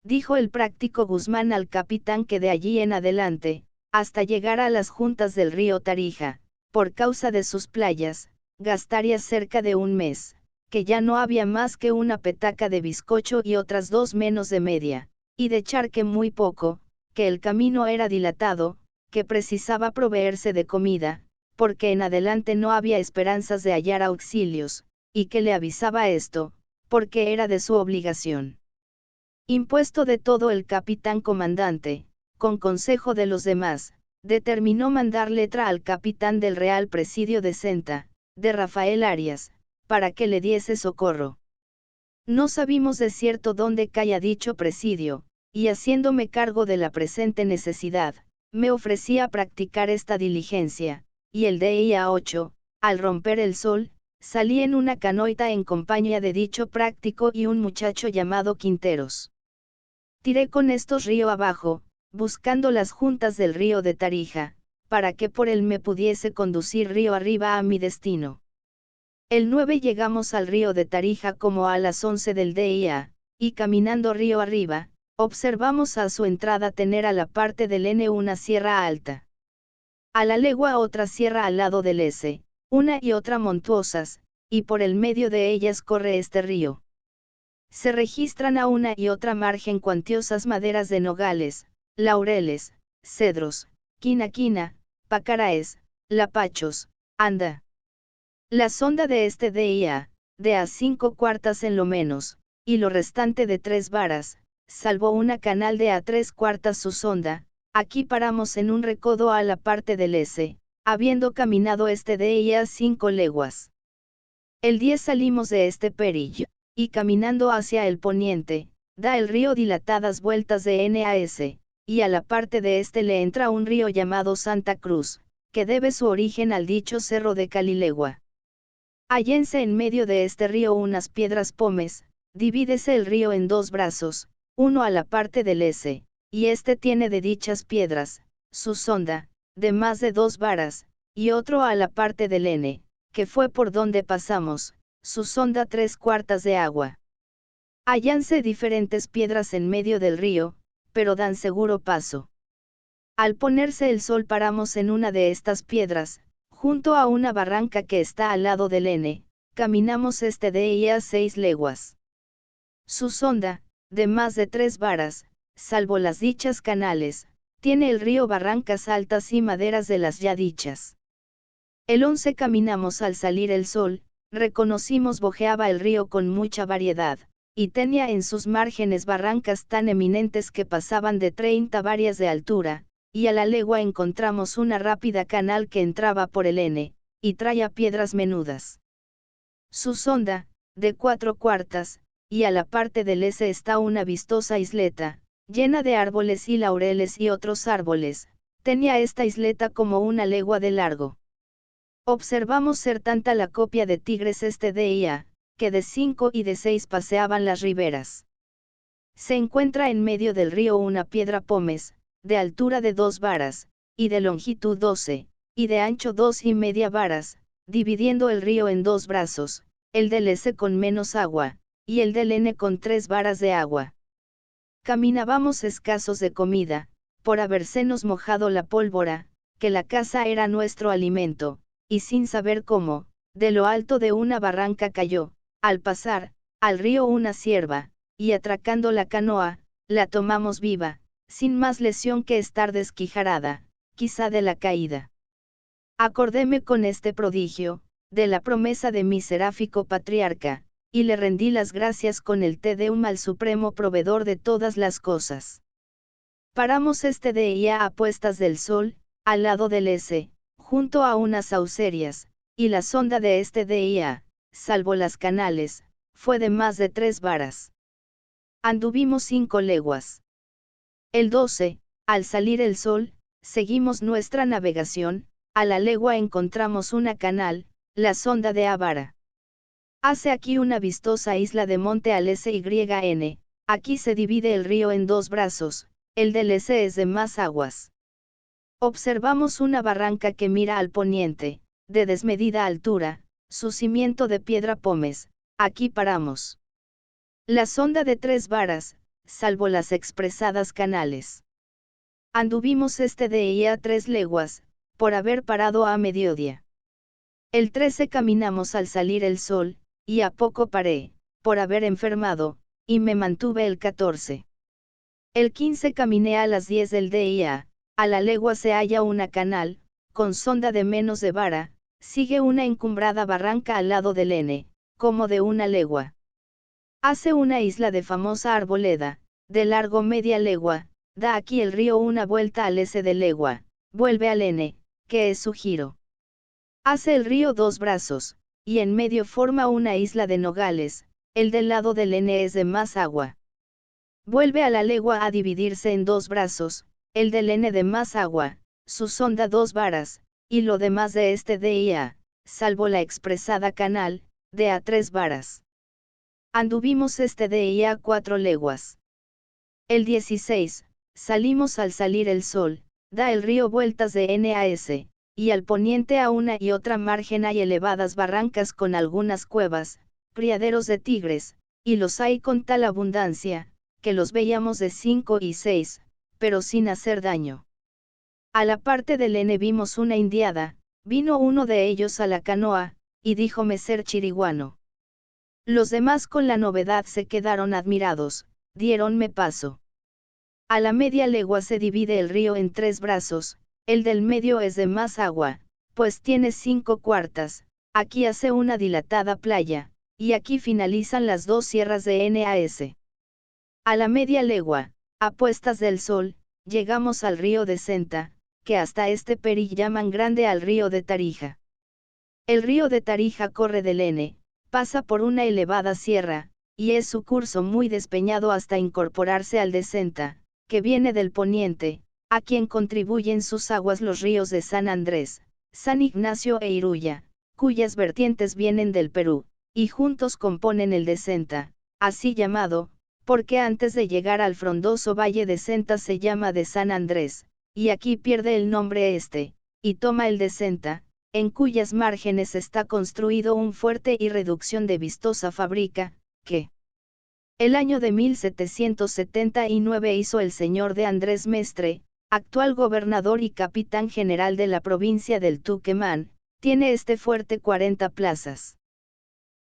Dijo el práctico Guzmán al capitán que de allí en adelante, hasta llegar a las juntas del río Tarija, por causa de sus playas, gastaría cerca de un mes, que ya no había más que una petaca de bizcocho y otras 2 menos de media, y de charque muy poco, que el camino era dilatado, que precisaba proveerse de comida, porque en adelante no había esperanzas de hallar auxilios, y que le avisaba esto, porque era de su obligación. Impuesto de todo el capitán comandante, con consejo de los demás, determinó mandar letra al capitán del Real Presidio de Senta, de Rafael Arias, para que le diese socorro. No sabimos de cierto dónde caía dicho presidio, y haciéndome cargo de la presente necesidad, me ofrecí a practicar esta diligencia, y el día 8, al romper el sol, salí en una canoita en compañía de dicho práctico y un muchacho llamado Quinteros. Tiré con estos río abajo, buscando las juntas del río de Tarija, para que por él me pudiese conducir río arriba a mi destino. El 9 llegamos al río de Tarija como a las 11 del día, y caminando río arriba, observamos a su entrada tener a la parte del N una sierra alta. A la legua otra sierra al lado del S, una y otra montuosas, y por el medio de ellas corre este río. Se registran a una y otra margen cuantiosas maderas de nogales, laureles, cedros, quinaquina, pacaraes, lapachos, anda. La sonda de este día, de a 5 cuartas en lo menos, y lo restante de 3 varas, salvo una canal de a 3 cuartas su sonda. Aquí paramos en un recodo a la parte del S, habiendo caminado este día 5 leguas. El 10 salimos de este perillo, y caminando hacia el poniente, da el río dilatadas vueltas de N a S, y a la parte de este le entra un río llamado Santa Cruz, que debe su origen al dicho Cerro de Calilegua. Hállense en medio de este río unas piedras pomes, divídese el río en 2 brazos, uno a la parte del S, y este tiene de dichas piedras, su sonda, de más de 2 varas, y otro a la parte del N, que fue por donde pasamos, su sonda 3 cuartas de agua. Hállanse diferentes piedras en medio del río, pero dan seguro paso. Al ponerse el sol paramos en una de estas piedras, junto a una barranca que está al lado del N, caminamos este día 6 leguas. Su sonda, de más de 3 varas, salvo las dichas canales, tiene el río barrancas altas y maderas de las ya dichas. El 11 caminamos al salir el sol, reconocimos bojeaba el río con mucha variedad, y tenía en sus márgenes barrancas tan eminentes que pasaban de 30 varias de altura, y a la legua encontramos una rápida canal que entraba por el N, y traía piedras menudas. Su sonda, de 4 cuartas, y a la parte del S está una vistosa isleta, llena de árboles y laureles y otros árboles, tenía esta isleta como una legua de largo. Observamos ser tanta la copia de tigres este día, que de 5 y de 6 paseaban las riberas. Se encuentra en medio del río una piedra pómez, de altura de 2 varas, y de longitud 12, y de ancho 2 y media varas, dividiendo el río en 2 brazos, el del S con menos agua, y el del N con 3 varas de agua. Caminábamos escasos de comida, por habérsenos mojado la pólvora, que la caza era nuestro alimento, y sin saber cómo, de lo alto de una barranca cayó, al pasar, al río una cierva, y atracando la canoa, la tomamos viva, sin más lesión que estar desquijarada, quizá de la caída. Acordéme con este prodigio, de la promesa de mi seráfico patriarca, y le rendí las gracias con el Te Deum al supremo proveedor de todas las cosas. Paramos este día a puestas del sol, al lado del S, junto a unas saucerias, y la sonda de este día, salvo las canales, fue de más de 3 varas. Anduvimos 5 leguas. El 12, al salir el sol, seguimos nuestra navegación, a la legua encontramos una canal, la sonda de Avara. Hace aquí una vistosa isla de monte al SYN, aquí se divide el río en 2 brazos, el del S es de más aguas. Observamos una barranca que mira al poniente, de desmedida altura, su cimiento de piedra pómez, aquí paramos. La sonda de 3 varas, salvo las expresadas canales. Anduvimos este día 3 leguas, por haber parado a mediodía. El 13 caminamos al salir el sol, y a poco paré, por haber enfermado, y me mantuve el 14. El 15 caminé a las 10 del día, a la legua se halla una canal, con sonda de menos de vara, sigue una encumbrada barranca al lado del N, como de una legua. Hace una isla de famosa arboleda, de largo media legua, da aquí el río una vuelta al S de legua, vuelve al N, que es su giro. Hace el río 2 brazos, y en medio forma una isla de nogales, el del lado del N es de más agua. Vuelve a la legua a dividirse en 2 brazos, el del N de más agua, su sonda 2 varas, y lo demás de este día, salvo la expresada canal, de a 3 varas. Anduvimos este día 4 leguas. El 16, salimos al salir el sol, da el río vueltas de N a S, y al poniente a una y otra margen hay elevadas barrancas con algunas cuevas, criaderos de tigres, y los hay con tal abundancia, que los veíamos de 5 y 6, pero sin hacer daño. A la parte del N vimos una indiada, vino uno de ellos a la canoa, y díjome ser chiriguano. Los demás con la novedad se quedaron admirados, diéronme paso. A la media legua se divide el río en 3 brazos, el del medio es de más agua, pues tiene 5 cuartas, aquí hace una dilatada playa, y aquí finalizan las 2 sierras de NAS. A la media legua, a puestas del sol, llegamos al río de Senta, que hasta este peri llaman grande al río de Tarija. El río de Tarija corre del N, pasa por una elevada sierra, y es su curso muy despeñado hasta incorporarse al de Senta, que viene del poniente, a quien contribuyen sus aguas los ríos de San Andrés, San Ignacio e Iruya, cuyas vertientes vienen del Perú, y juntos componen el de Senta, así llamado, porque antes de llegar al frondoso valle de Senta se llama de San Andrés, y aquí pierde el nombre este, y toma el de Senta, en cuyas márgenes está construido un fuerte y reducción de vistosa fábrica, que el año de 1779 hizo el señor de Andrés Mestre, actual gobernador y capitán general de la provincia del Tucumán, tiene este fuerte 40 plazas.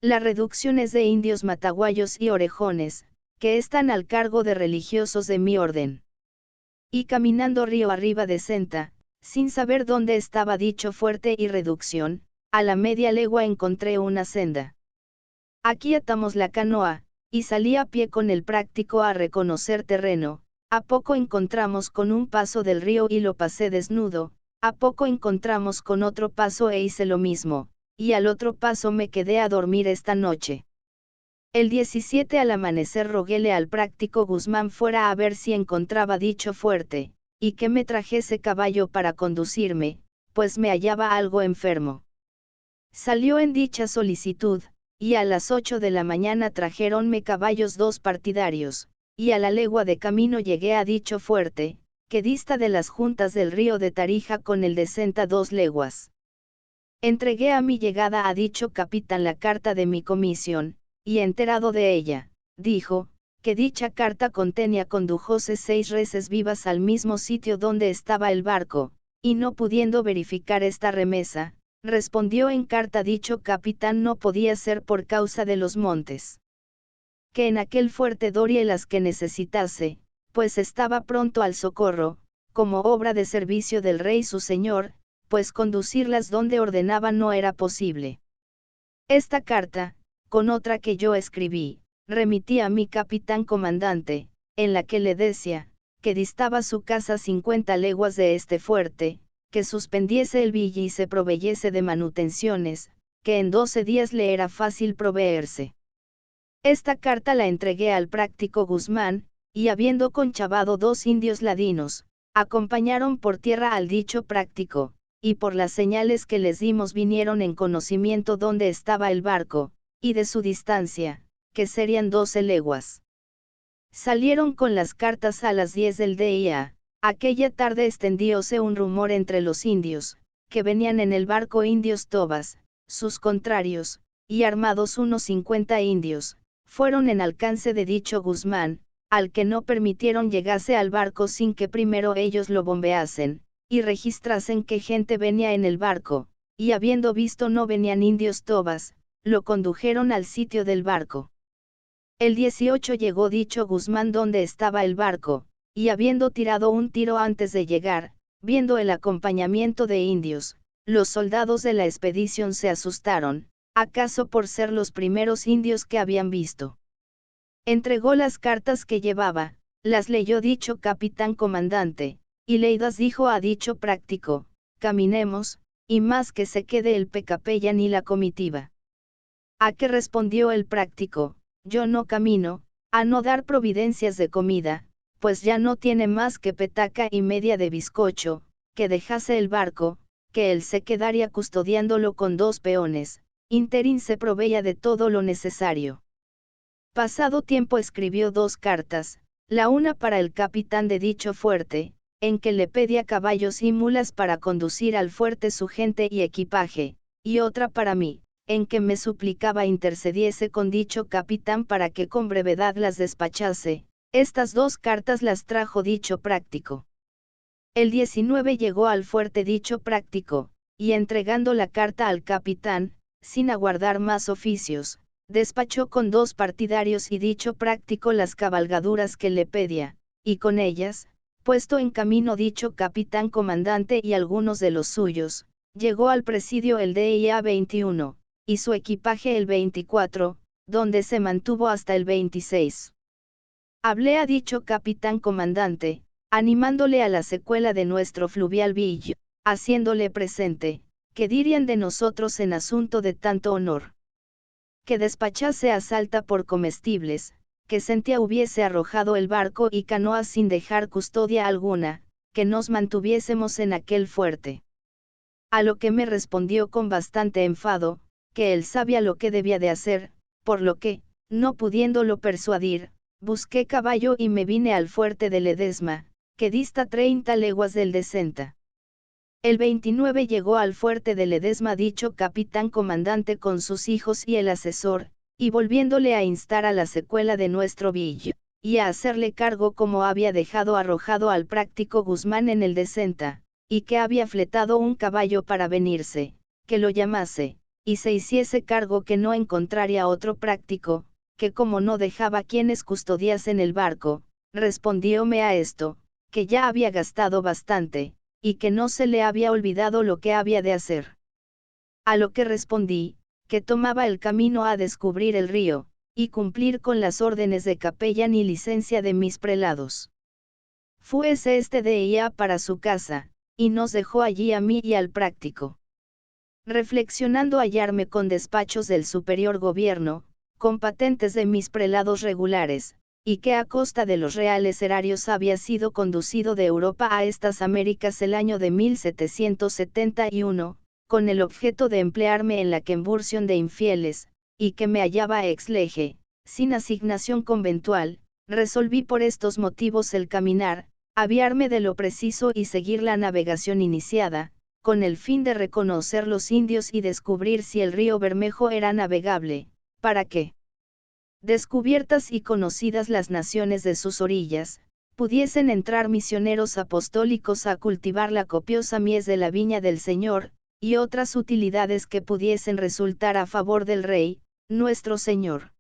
La reducción es de indios mataguayos y orejones, que están al cargo de religiosos de mi orden. Y caminando río arriba de Senta, sin saber dónde estaba dicho fuerte y reducción, a la media legua encontré una senda. Aquí atamos la canoa, y salí a pie con el práctico a reconocer terreno. A poco encontramos con un paso del río y lo pasé desnudo, a poco encontramos con otro paso e hice lo mismo, y al otro paso me quedé a dormir esta noche. El 17 al amanecer roguéle al práctico Guzmán fuera a ver si encontraba dicho fuerte, y que me trajese caballo para conducirme, pues me hallaba algo enfermo. Salió en dicha solicitud, y a las 8 de la mañana trajéronme caballos 2 partidarios, y a la legua de camino llegué a dicho fuerte, que dista de las juntas del río de Tarija con el de Senta 2 leguas. Entregué a mi llegada a dicho capitán la carta de mi comisión, y enterado de ella, dijo, que dicha carta contenía condujose 6 reses vivas al mismo sitio donde estaba el barco, y no pudiendo verificar esta remesa, respondió en carta dicho capitán no podía ser por causa de los montes. Que en aquel fuerte dorie las que necesitase, pues estaba pronto al socorro, como obra de servicio del rey su señor, pues conducirlas donde ordenaba no era posible. Esta carta, con otra que yo escribí, remití a mi capitán comandante, en la que le decía, que distaba su casa 50 leguas de este fuerte, que suspendiese el villa y se proveyese de manutenciones, que en 12 días le era fácil proveerse. Esta carta la entregué al práctico Guzmán, y habiendo conchavado 2 indios ladinos, acompañaron por tierra al dicho práctico, y por las señales que les dimos vinieron en conocimiento dónde estaba el barco, y de su distancia, que serían 12 leguas. Salieron con las cartas a las 10 del día. Aquella tarde extendióse un rumor entre los indios, que venían en el barco indios tobas, sus contrarios, y armados unos 50 indios, fueron en alcance de dicho Guzmán, al que no permitieron llegase al barco sin que primero ellos lo bombeasen, y registrasen qué gente venía en el barco, y habiendo visto no venían indios tobas, lo condujeron al sitio del barco. El 18 llegó dicho Guzmán donde estaba el barco, y habiendo tirado un tiro antes de llegar, viendo el acompañamiento de indios, los soldados de la expedición se asustaron, acaso por ser los primeros indios que habían visto. Entregó las cartas que llevaba, las leyó dicho capitán comandante, y leidas dijo a dicho práctico, caminemos, y más que se quede el pecapellan y la comitiva. ¿A qué respondió el práctico? Yo no camino, a no dar providencias de comida, pues ya no tiene más que petaca y media de bizcocho, que dejase el barco, que él se quedaría custodiándolo con 2 peones, interín se proveía de todo lo necesario. Pasado tiempo escribió 2 cartas, la una para el capitán de dicho fuerte, en que le pedía caballos y mulas para conducir al fuerte su gente y equipaje, y otra para mí, en que me suplicaba intercediese con dicho capitán para que con brevedad las despachase. Estas 2 cartas las trajo dicho práctico. El 19 llegó al fuerte dicho práctico, y entregando la carta al capitán, sin aguardar más oficios, despachó con 2 partidarios y dicho práctico las cabalgaduras que le pedía, y con ellas, puesto en camino dicho capitán comandante y algunos de los suyos, llegó al presidio el día 21, y su equipaje el 24, donde se mantuvo hasta el 26. Hablé a dicho capitán comandante, animándole a la secuela de nuestro fluvial viaje, haciéndole presente, que dirían de nosotros en asunto de tanto honor. Que despachase a Salta por comestibles, que Sentia hubiese arrojado el barco y canoas sin dejar custodia alguna, que nos mantuviésemos en aquel fuerte. A lo que me respondió con bastante enfado, que él sabía lo que debía de hacer, por lo que, no pudiéndolo persuadir, busqué caballo y me vine al fuerte de Ledesma, que dista 30 leguas del de Senta. El 29 llegó al fuerte de Ledesma dicho capitán comandante con sus hijos y el asesor, y volviéndole a instar a la secuela de nuestro viaje, y a hacerle cargo como había dejado arrojado al práctico Guzmán en el de Senta, y que había fletado un caballo para venirse, que lo llamase, y se hiciese cargo que no encontraría otro práctico, que como no dejaba quienes custodiasen el barco, respondióme a esto, que ya había gastado bastante, y que no se le había olvidado lo que había de hacer. A lo que respondí, que tomaba el camino a descubrir el río, y cumplir con las órdenes de capellán y licencia de mis prelados. Fuese este de ella para su casa, y nos dejó allí a mí y al práctico. Reflexionando hallarme con despachos del superior gobierno, con patentes de mis prelados regulares, y que a costa de los reales erarios había sido conducido de Europa a estas Américas el año de 1771, con el objeto de emplearme en la conversión de infieles, y que me hallaba ex lege, sin asignación conventual, resolví por estos motivos el caminar, aviarme de lo preciso y seguir la navegación iniciada, con el fin de reconocer los indios y descubrir si el río Bermejo era navegable, para que, descubiertas y conocidas las naciones de sus orillas, pudiesen entrar misioneros apostólicos a cultivar la copiosa mies de la viña del Señor, y otras utilidades que pudiesen resultar a favor del Rey, nuestro Señor.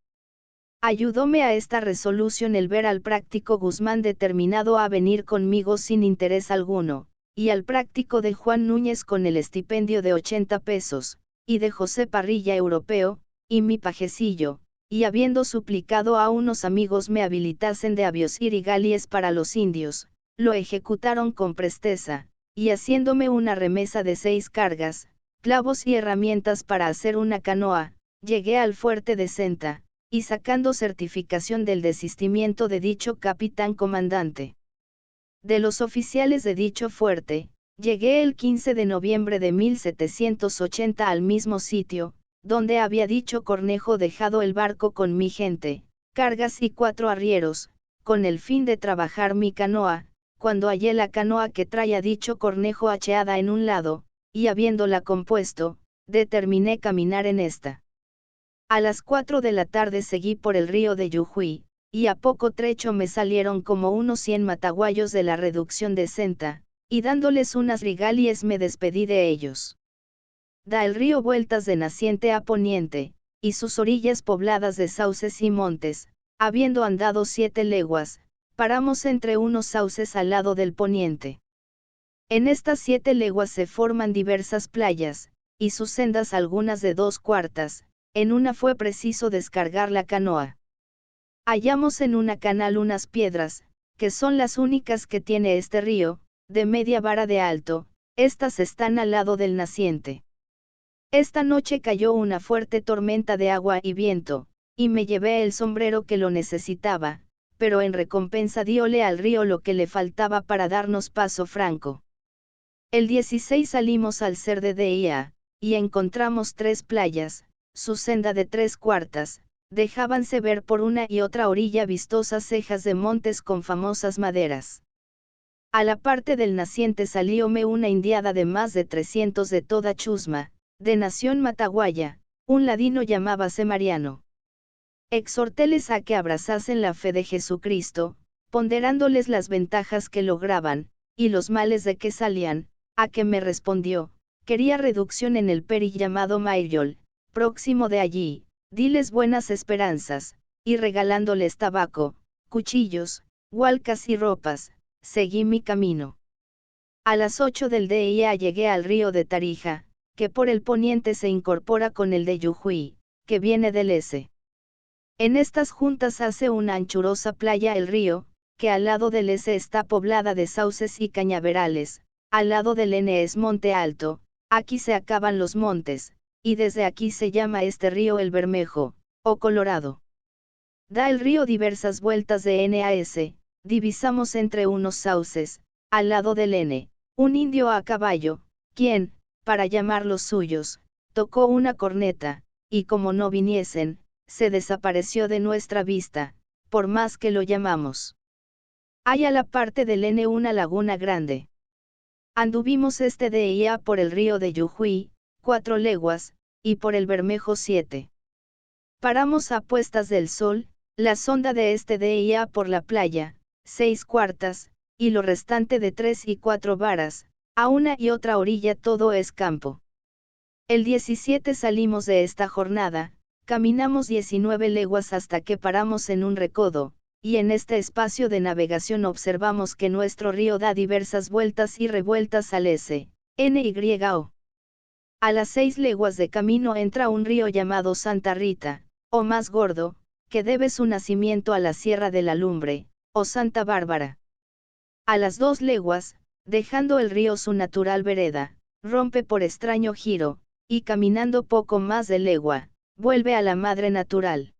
Ayudóme a esta resolución el ver al práctico Guzmán determinado a venir conmigo sin interés alguno, y al práctico de Juan Núñez con el estipendio de 80 pesos, y de José Parrilla Europeo, y mi pajecillo, y habiendo suplicado a unos amigos me habilitasen de aviosir y galies para los indios, lo ejecutaron con presteza, y haciéndome una remesa de 6 cargas, clavos y herramientas para hacer una canoa, llegué al fuerte de Senta, y sacando certificación del desistimiento de dicho capitán comandante de los oficiales de dicho fuerte, llegué el 15 de noviembre de 1780 al mismo sitio, donde había dicho Cornejo dejado el barco con mi gente, cargas y 4 arrieros, con el fin de trabajar mi canoa, cuando hallé la canoa que traía dicho Cornejo acheada en un lado, y habiéndola compuesto, determiné caminar en esta. A las 4 de la tarde seguí por el río de Yujuy, y a poco trecho me salieron como unos 100 mataguayos de la reducción de Senta, y dándoles unas regalies me despedí de ellos. Da el río vueltas de naciente a poniente, y sus orillas pobladas de sauces y montes, habiendo andado 7 leguas, paramos entre unos sauces al lado del poniente. En estas 7 leguas se forman diversas playas, y sus sendas algunas de 2 cuartas, en una fue preciso descargar la canoa. Hallamos en una canal unas piedras, que son las únicas que tiene este río, de media vara de alto, estas están al lado del naciente. Esta noche cayó una fuerte tormenta de agua y viento, y me llevé el sombrero que lo necesitaba, pero en recompensa diole al río lo que le faltaba para darnos paso franco. El 16 salimos al ser de Deia, y encontramos 3 playas, su senda de 3 cuartas, dejábanse ver por una y otra orilla vistosas cejas de montes con famosas maderas. A la parte del naciente salióme una indiada de más de 300 de toda chusma, de nación mataguaya, un ladino llamábase Mariano. Exhortéles a que abrazasen la fe de Jesucristo, ponderándoles las ventajas que lograban, y los males de que salían, a que me respondió, quería reducción en el peri llamado Mayol, próximo de allí, diles buenas esperanzas, y regalándoles tabaco, cuchillos, hualcas y ropas, seguí mi camino. A las 8 del día llegué al río de Tarija, que por el poniente se incorpora con el de Yujuy, que viene del S. En estas juntas hace una anchurosa playa el río, que al lado del S está poblada de sauces y cañaverales, al lado del N es monte alto, aquí se acaban los montes, y desde aquí se llama este río el Bermejo, o Colorado. Da el río diversas vueltas de N a S, divisamos entre unos sauces, al lado del N, un indio a caballo, quien, para llamar los suyos, tocó una corneta, y como no viniesen, se desapareció de nuestra vista, por más que lo llamamos. Hay a la parte del N una laguna grande. Anduvimos este día por el río de Yujuy, 4 leguas, y por el Bermejo 7. Paramos a puestas del sol, la sonda de este DIA por la playa, 6/4, y lo restante de 3 y 4 varas, a una y otra orilla todo es campo. El 17 salimos de esta jornada, caminamos 19 leguas hasta que paramos en un recodo, y en este espacio de navegación observamos que nuestro río da diversas vueltas y revueltas al S.N.Y.O. A las 6 leguas de camino entra un río llamado Santa Rita, o más gordo, que debe su nacimiento a la Sierra de la Lumbre, o Santa Bárbara. A las 2 leguas, dejando el río su natural vereda, rompe por extraño giro, y caminando poco más de legua, vuelve a la madre natural.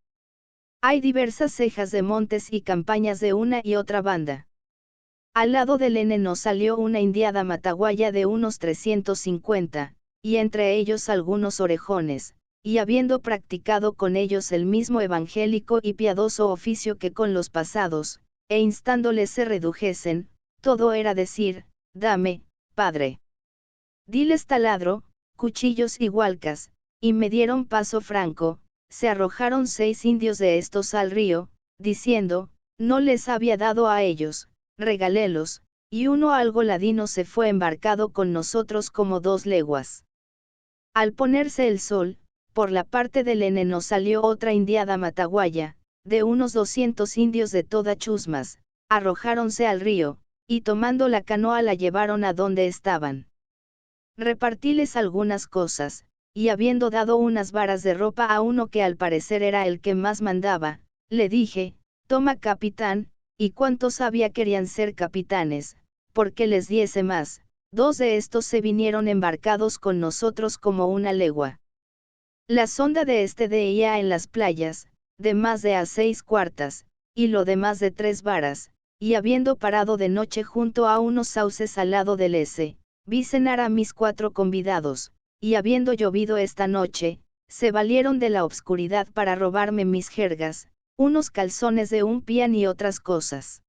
Hay diversas cejas de montes y campañas de una y otra banda. Al lado del N nos salió una indiada mataguaya de unos 350, y entre ellos algunos orejones, y habiendo practicado con ellos el mismo evangélico y piadoso oficio que con los pasados, e instándoles se redujesen, todo era decir, dame, padre. Diles taladro, cuchillos y hualcas, y me dieron paso franco. Se arrojaron 6 indios de estos al río, diciendo, no les había dado a ellos, regalélos, y uno algo ladino se fue embarcado con nosotros como 2 leguas. Al ponerse el sol, por la parte del N nos salió otra indiada mataguaya, de unos 200 indios de toda chusmas, arrojáronse al río, y tomando la canoa la llevaron a donde estaban. Repartíles algunas cosas, y habiendo dado unas varas de ropa a uno que al parecer era el que más mandaba, le dije, toma capitán, y cuantos sabía querían ser capitanes, porque les diese más. 2 de estos se vinieron embarcados con nosotros como una legua. La sonda de este DIA en las playas, de más de a 6/4, y lo demás de 3 varas, y habiendo parado de noche junto a unos sauces al lado del S, vi cenar a mis 4 convidados, y habiendo llovido esta noche, se valieron de la obscuridad para robarme mis jergas, unos calzones de un pian y otras cosas.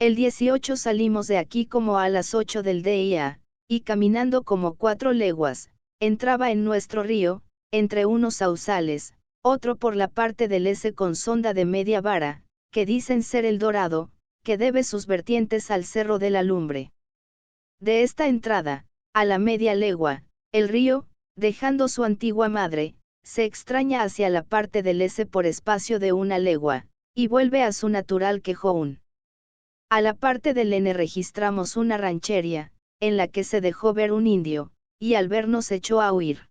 El 18 salimos de aquí como a las 8 del día, y caminando como 4 leguas, entraba en nuestro río, entre unos sausales, otro por la parte del S con sonda de media vara, que dicen ser el Dorado, que debe sus vertientes al Cerro de la Lumbre. De esta entrada, a la media legua, el río, dejando su antigua madre, se extraña hacia la parte del S por espacio de una legua, y vuelve a su natural quejón. A la parte del N registramos una ranchería, en la que se dejó ver un indio, y al vernos echó a huir.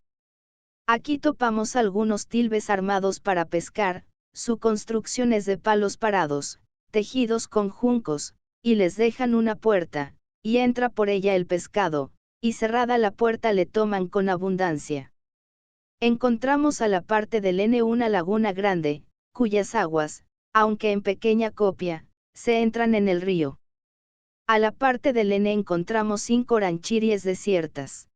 Aquí topamos algunos tilbes armados para pescar, su construcción es de palos parados, tejidos con juncos, y les dejan una puerta, y entra por ella el pescado, y cerrada la puerta le toman con abundancia. Encontramos a la parte del N una laguna grande, cuyas aguas, aunque en pequeña copia, se entran en el río. A la parte del N encontramos 5 rancherías desiertas.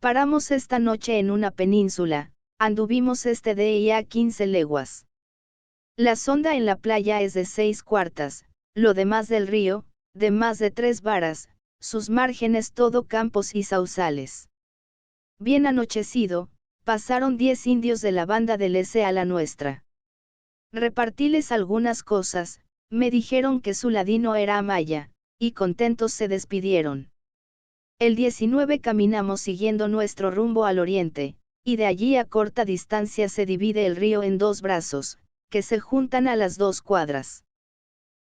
Paramos esta noche en una península, anduvimos este día 15 leguas. La sonda en la playa es de 6/4, lo demás del río, de más de 3 varas, sus márgenes todo campos y sausales. Bien anochecido, pasaron 10 indios de la banda del S a la nuestra. Repartíles algunas cosas, me dijeron que su ladino era amaya, y contentos se despidieron. El 19 caminamos siguiendo nuestro rumbo al oriente, y de allí a corta distancia se divide el río en 2 brazos, que se juntan a las 2 cuadras.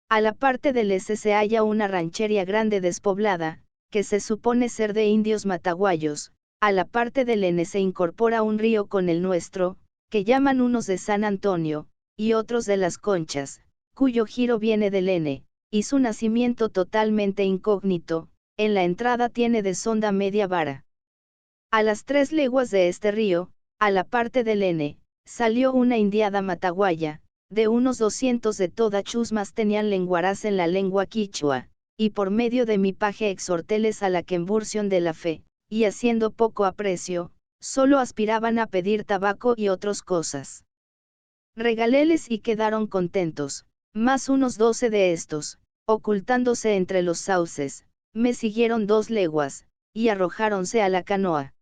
A la parte del S se halla una ranchería grande despoblada, que se supone ser de indios mataguayos. A la parte del N se incorpora un río con el nuestro, que llaman unos de San Antonio, y otros de las Conchas, cuyo giro viene del N, y su nacimiento totalmente incógnito. En la entrada tiene de sonda media vara. A las 3 leguas de este río, a la parte del N, salió una indiada mataguaya, de unos 200 de toda chusmas tenían lenguaraz en la lengua quichua, y por medio de mi paje exhortéles a la conversión de la fe, y haciendo poco aprecio, solo aspiraban a pedir tabaco y otras cosas. Regaléles y quedaron contentos, más unos 12 de estos, ocultándose entre los sauces, me siguieron 2 leguas, y arrojáronse a la canoa.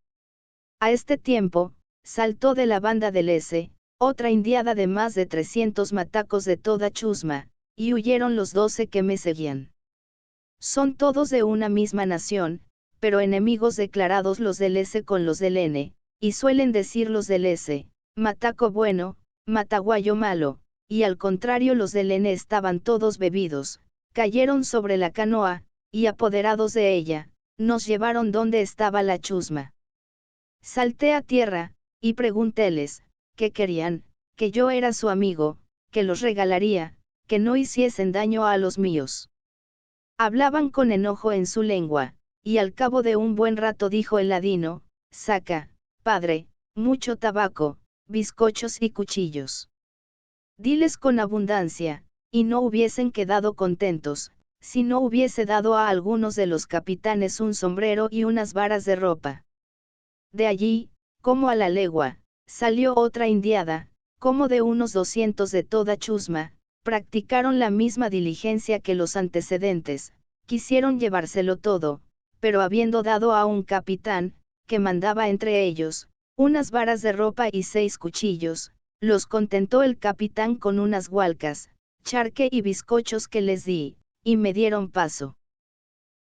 A este tiempo, saltó de la banda del S, otra indiada de más de 300 matacos de toda chusma, y huyeron los 12 que me seguían. Son todos de una misma nación, pero enemigos declarados los del S con los del N, y suelen decir los del S, mataco bueno, mataguayo malo, y al contrario los del N estaban todos bebidos, cayeron sobre la canoa, y apoderados de ella, nos llevaron donde estaba la chusma. Salté a tierra, y preguntéles, ¿qué querían? Que yo era su amigo, que los regalaría, que no hiciesen daño a los míos. Hablaban con enojo en su lengua, y al cabo de un buen rato dijo el ladino, saca, padre, mucho tabaco, bizcochos y cuchillos. Diles con abundancia, y no hubiesen quedado contentos, si no hubiese dado a algunos de los capitanes un sombrero y unas varas de ropa. De allí, como a la legua, salió otra indiada, como de unos 200 de toda chusma, practicaron la misma diligencia que los antecedentes, quisieron llevárselo todo, pero habiendo dado a un capitán, que mandaba entre ellos, unas varas de ropa y 6 cuchillos, los contentó el capitán con unas hualcas, charque y bizcochos que les di, y me dieron paso.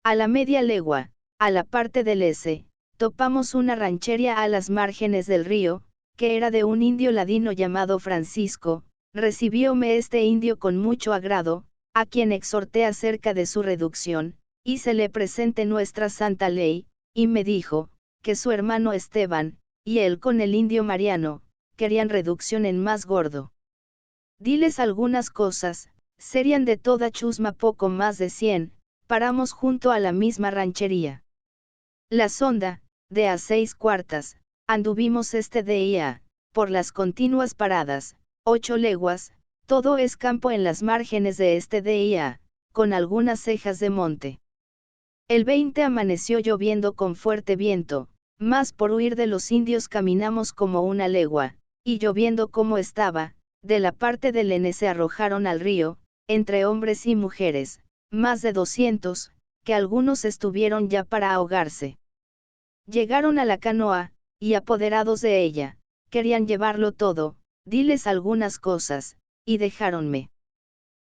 A la media legua, a la parte del S, topamos una ranchería a las márgenes del río, que era de un indio ladino llamado Francisco. Recibióme este indio con mucho agrado, a quien exhorté acerca de su reducción, y se le presente nuestra santa ley, y me dijo, que su hermano Esteban, y él con el indio Mariano, querían reducción en más gordo. Diles algunas cosas, serían de toda chusma poco más de 100, paramos junto a la misma ranchería. La sonda, de a 6 cuartas, anduvimos este día, por las continuas paradas, 8 leguas, todo es campo en las márgenes de este día, con algunas cejas de monte. El 20 amaneció lloviendo con fuerte viento, mas por huir de los indios caminamos como una legua, y lloviendo como estaba, de la parte del N se arrojaron al río, entre hombres y mujeres, más de 200, que algunos estuvieron ya para ahogarse. Llegaron a la canoa, y apoderados de ella, querían llevarlo todo. Diles algunas cosas, y dejáronme.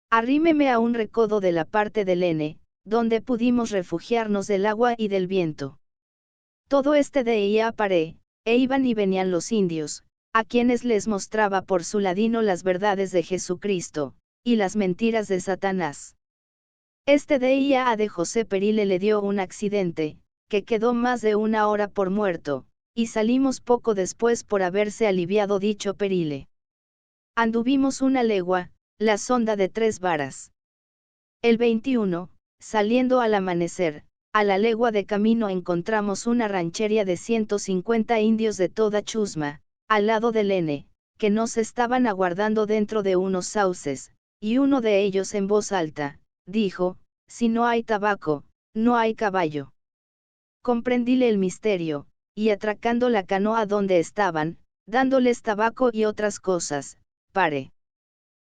Arrímeme a un recodo de la parte del N, donde pudimos refugiarnos del agua y del viento. Todo este día paré, e iban y venían los indios, a quienes les mostraba por su ladino las verdades de Jesucristo, y las mentiras de Satanás. Este día a de José Perile le dio un accidente, que quedó más de una hora por muerto, y salimos poco después por haberse aliviado dicho Perile. Anduvimos una legua, la sonda de 3 varas. El 21, saliendo al amanecer, a la legua de camino encontramos una ranchería de 150 indios de toda chusma, al lado del N, que nos estaban aguardando dentro de unos sauces, y uno de ellos en voz alta, dijo, si no hay tabaco, no hay caballo. Comprendíle el misterio, y atracando la canoa donde estaban, dándoles tabaco y otras cosas, paré.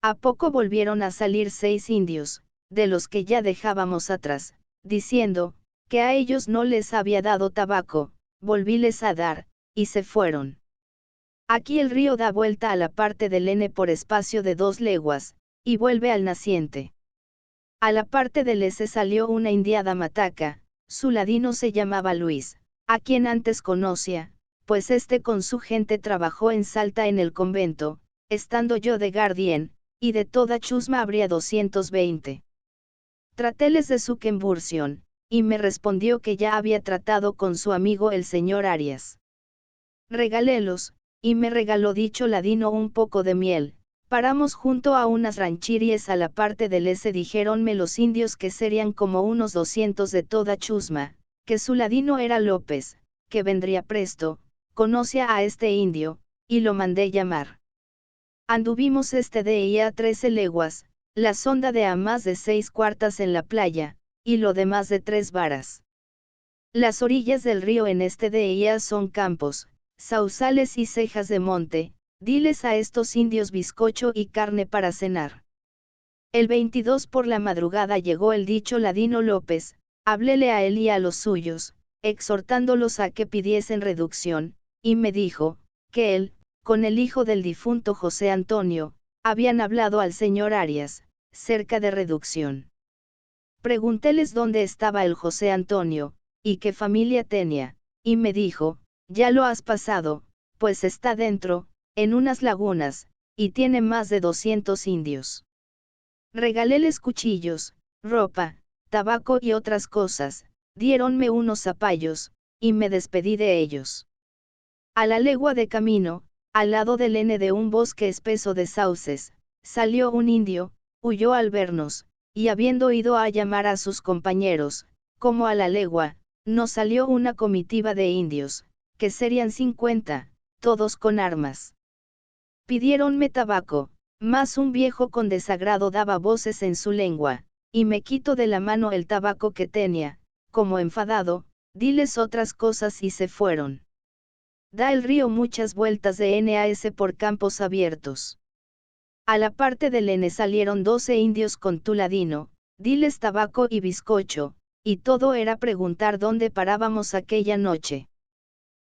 A poco volvieron a salir 6 indios, de los que ya dejábamos atrás, diciendo, que a ellos no les había dado tabaco, volvíles a dar, y se fueron. Aquí el río da vuelta a la parte del N por espacio de 2 leguas, y vuelve al naciente. A la parte del S salió una indiada mataca, su ladino se llamaba Luis, a quien antes conocía, pues este con su gente trabajó en Salta en el convento, estando yo de guardián, y de toda chusma habría 220. Tratéles de su conversión, y me respondió que ya había tratado con su amigo el señor Arias. Regalélos, y me regaló dicho ladino un poco de miel. Paramos junto a unas rancherías a la parte del S. Dijéronme los indios que serían como unos 200 de toda chusma, que su ladino era López, que vendría presto, conocía a este indio, y lo mandé llamar. Anduvimos este día 13 leguas, la sonda de a más de 6 cuartas en la playa, y lo demás de 3 varas. Las orillas del río en este día son campos, sausales y cejas de monte. Diles a estos indios bizcocho y carne para cenar. El 22 por la madrugada llegó el dicho ladino López, habléle a él y a los suyos, exhortándolos a que pidiesen reducción, y me dijo, que él, con el hijo del difunto José Antonio, habían hablado al señor Arias, cerca de reducción. Preguntéles dónde estaba el José Antonio, y qué familia tenía, y me dijo, ya lo has pasado, pues está dentro, en unas lagunas, y tiene más de 200 indios. Regaléles cuchillos, ropa, tabaco y otras cosas, diéronme unos zapallos, y me despedí de ellos. A la legua de camino, al lado del N de un bosque espeso de sauces, salió un indio, huyó al vernos, y habiendo ido a llamar a sus compañeros, como a la legua, nos salió una comitiva de indios, que serían 50, todos con armas. Pidiéronme tabaco, mas un viejo con desagrado daba voces en su lengua, y me quitó de la mano el tabaco que tenía, como enfadado, diles otras cosas y se fueron. Da el río muchas vueltas de NAS por campos abiertos. A la parte del N salieron 12 indios con tuladino, diles tabaco y bizcocho, y todo era preguntar dónde parábamos aquella noche.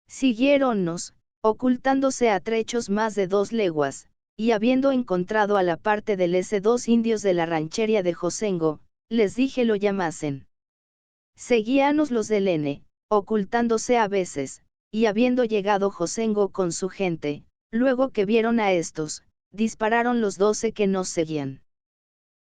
Siguiéronnos, ocultándose a trechos más de 2 leguas, y habiendo encontrado a la parte del S 2 indios de la ranchería de Josengo, les dije lo llamasen. Seguíanos los del N, ocultándose a veces, y habiendo llegado Josengo con su gente, luego que vieron a estos, dispararon los 12 que nos seguían.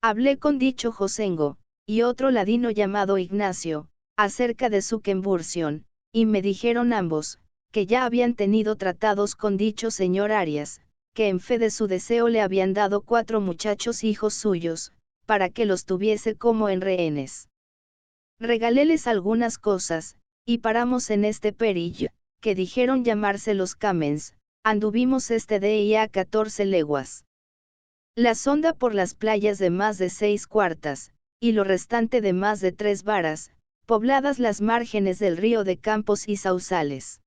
Hablé con dicho Josengo, y otro ladino llamado Ignacio, acerca de su conversión, y me dijeron ambos, que ya habían tenido tratados con dicho señor Arias, que en fe de su deseo le habían dado 4 muchachos hijos suyos, para que los tuviese como en rehenes. Regaléles algunas cosas, y paramos en este perillo, que dijeron llamarse los Camens, anduvimos este día 14 leguas. La sonda por las playas de más de 6 cuartas, y lo restante de más de 3 varas, pobladas las márgenes del río de campos y sausales.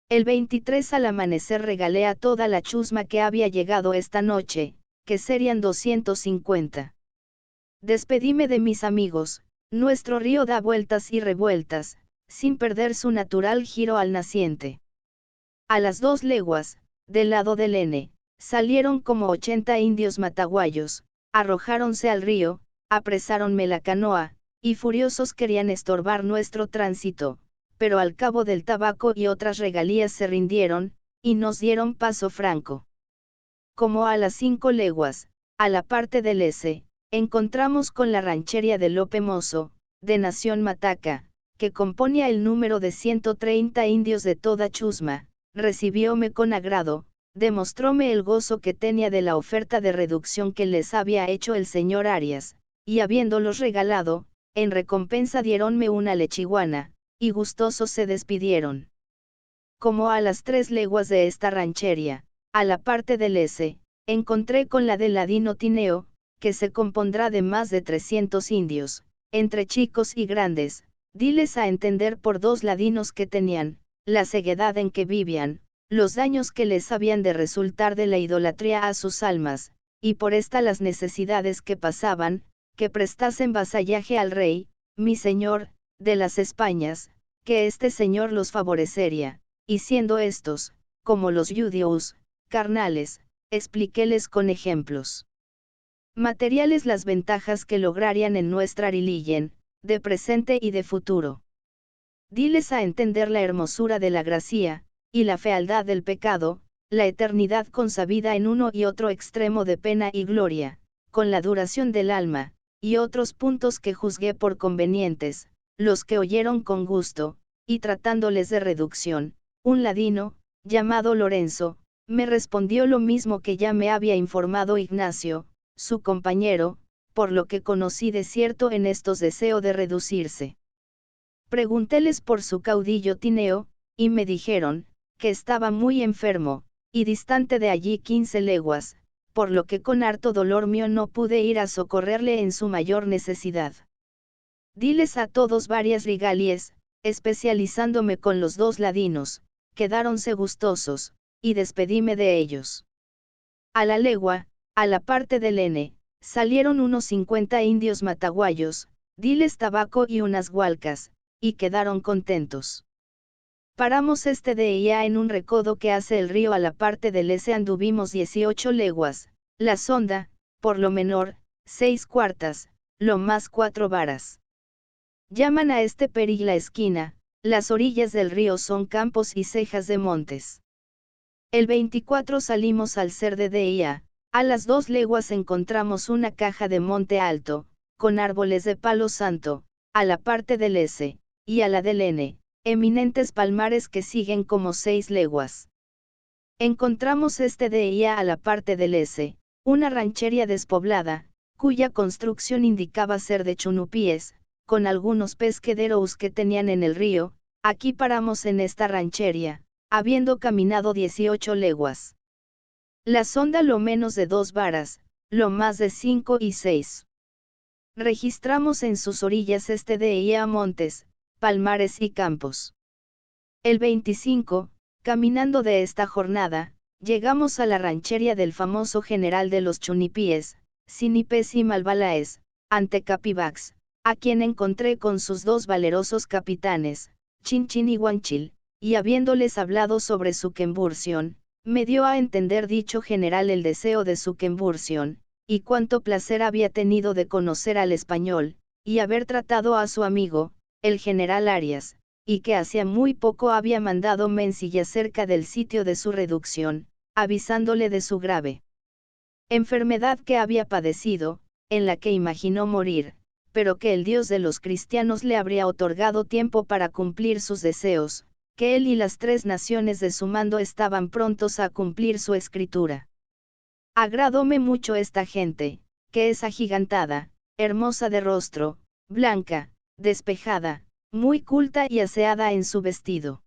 El 23 al amanecer regalé a toda la chusma que había llegado esta noche, que serían 250. Despedíme de mis amigos, nuestro río da vueltas y revueltas, sin perder su natural giro al naciente. A las 2 leguas, del lado del N, salieron como 80 indios mataguayos, arrojáronse al río, apresáronme la canoa, y furiosos querían estorbar nuestro tránsito, pero al cabo del tabaco y otras regalías se rindieron, y nos dieron paso franco. Como a las 5 leguas, a la parte del S, encontramos con la ranchería de Lope Mozo, de Nación Mataca, que componía el número de 130 indios de toda chusma, recibióme con agrado, demostróme el gozo que tenía de la oferta de reducción que les había hecho el señor Arias, y habiéndolos regalado, en recompensa diéronme una lechiguana, y gustosos se despidieron. Como a las 3 leguas de esta ranchería, a la parte del S, encontré con la del ladino Tineo, que se compondrá de más de 300 indios, entre chicos y grandes, diles a entender por 2 ladinos que tenían, la ceguedad en que vivían, los daños que les habían de resultar de la idolatría a sus almas, y por esta las necesidades que pasaban, que prestasen vasallaje al rey, mi señor, de las Españas, que este señor los favorecería, y siendo estos, como los judíos, carnales, expliquéles con ejemplos materiales las ventajas que lograrían en nuestra religión, de presente y de futuro. Diles a entender la hermosura de la gracia, y la fealdad del pecado, la eternidad consabida en uno y otro extremo de pena y gloria, con la duración del alma, y otros puntos que juzgué por convenientes, los que oyeron con gusto, y tratándoles de reducción, un ladino, llamado Lorenzo, me respondió lo mismo que ya me había informado Ignacio, su compañero, por lo que conocí de cierto en estos deseo de reducirse. Preguntéles por su caudillo Tineo, y me dijeron, que estaba muy enfermo, y distante de allí 15 leguas, por lo que con harto dolor mío no pude ir a socorrerle en su mayor necesidad. Diles a todos varias regalies, especializándome con los 2 ladinos, quedáronse gustosos, y despedíme de ellos. A la legua, a la parte del N, salieron unos 50 indios mataguayos, diles tabaco y unas hualcas, y quedaron contentos. Paramos este día en un recodo que hace el río a la parte del S. Anduvimos 18 leguas, la sonda, por lo menor, 6 cuartas, lo más 4 varas. Llaman a este perig la esquina, las orillas del río son campos y cejas de montes. El 24 salimos al ser de día, a las 2 leguas encontramos una caja de monte alto, con árboles de palo santo, a la parte del S, y a la del N, eminentes palmares que siguen como 6 leguas. Encontramos este día a la parte del S, una ranchería despoblada, cuya construcción indicaba ser de chunupíes, con algunos pesquederos que tenían en el río. Aquí paramos en esta ranchería, habiendo caminado 18 leguas. La sonda lo menos de 2 varas, lo más de 5 y 6. Registramos en sus orillas este día montes, palmares y campos. El 25, caminando de esta jornada, llegamos a la ranchería del famoso general de los chunipíes, Sinipés y Malbalaes, ante Capivax, a quien encontré con sus 2 valerosos capitanes, Chinchin y Guanchil, y habiéndoles hablado sobre su quembursión, me dio a entender dicho general el deseo de su quembursión, y cuánto placer había tenido de conocer al español, y haber tratado a su amigo, el general Arias, y que hacía muy poco había mandado mencilla cerca del sitio de su reducción, avisándole de su grave enfermedad que había padecido, en la que imaginó morir, pero que el Dios de los cristianos le habría otorgado tiempo para cumplir sus deseos, que él y las 3 naciones de su mando estaban prontos a cumplir su escritura. Agradóme mucho esta gente, que es agigantada, hermosa de rostro, blanca, despejada, muy culta y aseada en su vestido.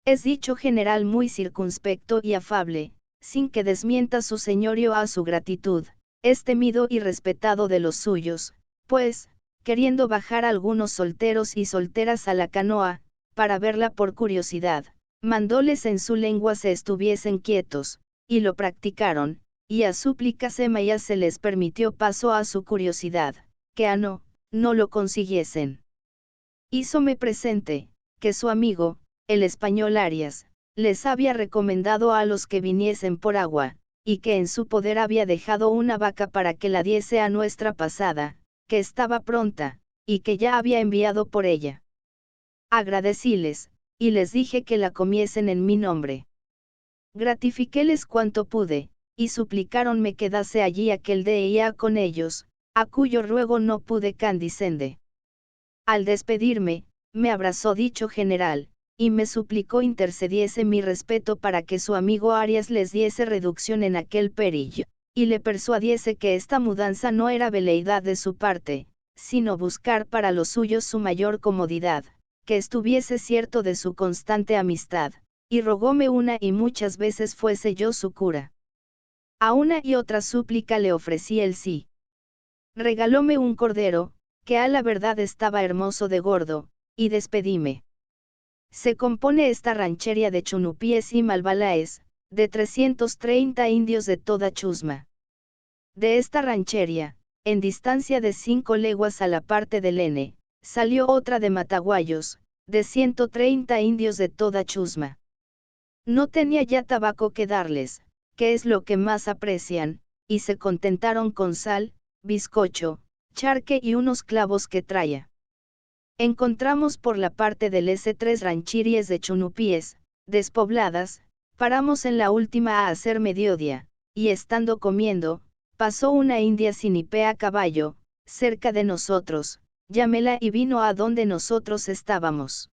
Es dicho general muy circunspecto y afable, sin que desmienta su señorío a su gratitud, es temido y respetado de los suyos, pues, queriendo bajar algunos solteros y solteras a la canoa, para verla por curiosidad, mandóles en su lengua se estuviesen quietos, y lo practicaron, y a súplica semaya se les permitió paso a su curiosidad, que a no lo consiguiesen. Hízome presente, que su amigo, el español Arias, les había recomendado a los que viniesen por agua, y que en su poder había dejado una vaca para que la diese a nuestra pasada, que estaba pronta, y que ya había enviado por ella. Agradecíles, y les dije que la comiesen en mi nombre. Gratifiquéles cuanto pude, y suplicaron me quedase allí aquel día con ellos, a cuyo ruego no pude condescender. Al despedirme, me abrazó dicho general, y me suplicó intercediese mi respeto para que su amigo Arias les diese reducción en aquel perillo, y le persuadiese que esta mudanza no era veleidad de su parte, sino buscar para los suyos su mayor comodidad, que estuviese cierto de su constante amistad, y rogóme una y muchas veces fuese yo su cura. A una y otra súplica le ofrecí el sí. Regalóme un cordero, que a la verdad estaba hermoso de gordo, y despedíme. Se compone esta ranchería de chunupíes y malbalaes, de 330 indios de toda chusma. De esta ranchería, en distancia de 5 leguas a la parte del N, salió otra de mataguayos, de 130 indios de toda chusma. No tenía ya tabaco que darles, que es lo que más aprecian, y se contentaron con sal, bizcocho, charque y unos clavos que traía. Encontramos por la parte del S 3 rancherías de chunupíes, despobladas, paramos en la última a hacer mediodía, y estando comiendo, pasó una india sinipé a caballo, cerca de nosotros, llámela y vino a donde nosotros estábamos.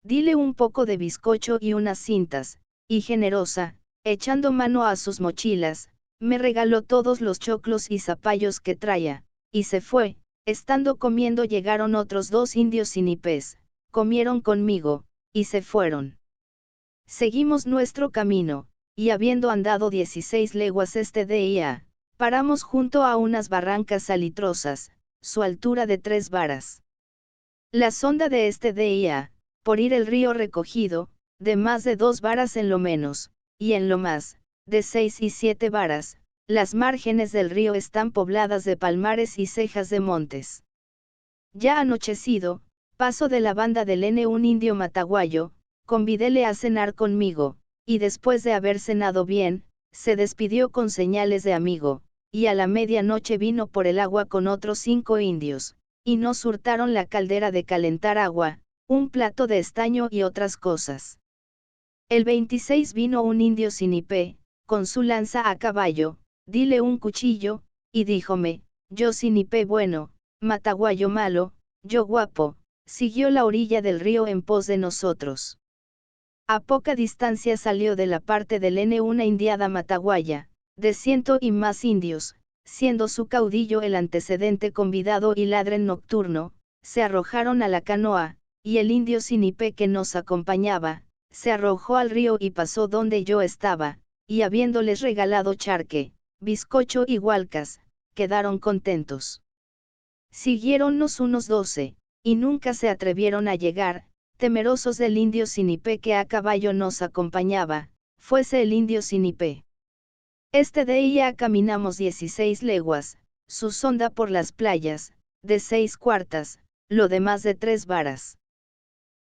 Dile un poco de bizcocho y unas cintas, y generosa, echando mano a sus mochilas, me regaló todos los choclos y zapallos que traía, y se fue. Estando comiendo llegaron otros 2 indios sinipés, comieron conmigo, y se fueron. Seguimos nuestro camino, y habiendo andado 16 leguas este día, paramos junto a unas barrancas salitrosas, su altura de 3 varas. La sonda de este día, por ir el río recogido, de más de 2 varas en lo menos, y en lo más, de 6 y 7 varas, las márgenes del río están pobladas de palmares y cejas de montes. Ya anochecido, paso de la banda del N un indio mataguayo, convidéle a cenar conmigo, y después de haber cenado bien, se despidió con señales de amigo, y a la medianoche vino por el agua con otros 5 indios, y nos hurtaron la caldera de calentar agua, un plato de estaño y otras cosas. El 26 vino un indio Sinipé, con su lanza a caballo, dile un cuchillo, y díjome, yo Sinipé bueno, Mataguayo malo, yo guapo, siguió la orilla del río en pos de nosotros. A poca distancia salió de la parte del N una indiada Mataguaya, de 100 y más indios, siendo su caudillo el antecedente convidado y ladren nocturno, se arrojaron a la canoa, y el indio Sinipé que nos acompañaba, se arrojó al río y pasó donde yo estaba, y habiéndoles regalado charque, bizcocho y hualcas, quedaron contentos. Siguiéronnos unos 12, y nunca se atrevieron a llegar, temerosos del indio Sinipé que a caballo nos acompañaba, fuese el indio Sinipé. Este día caminamos 16 leguas, su sonda por las playas, de 6 cuartas, lo demás de 3 varas.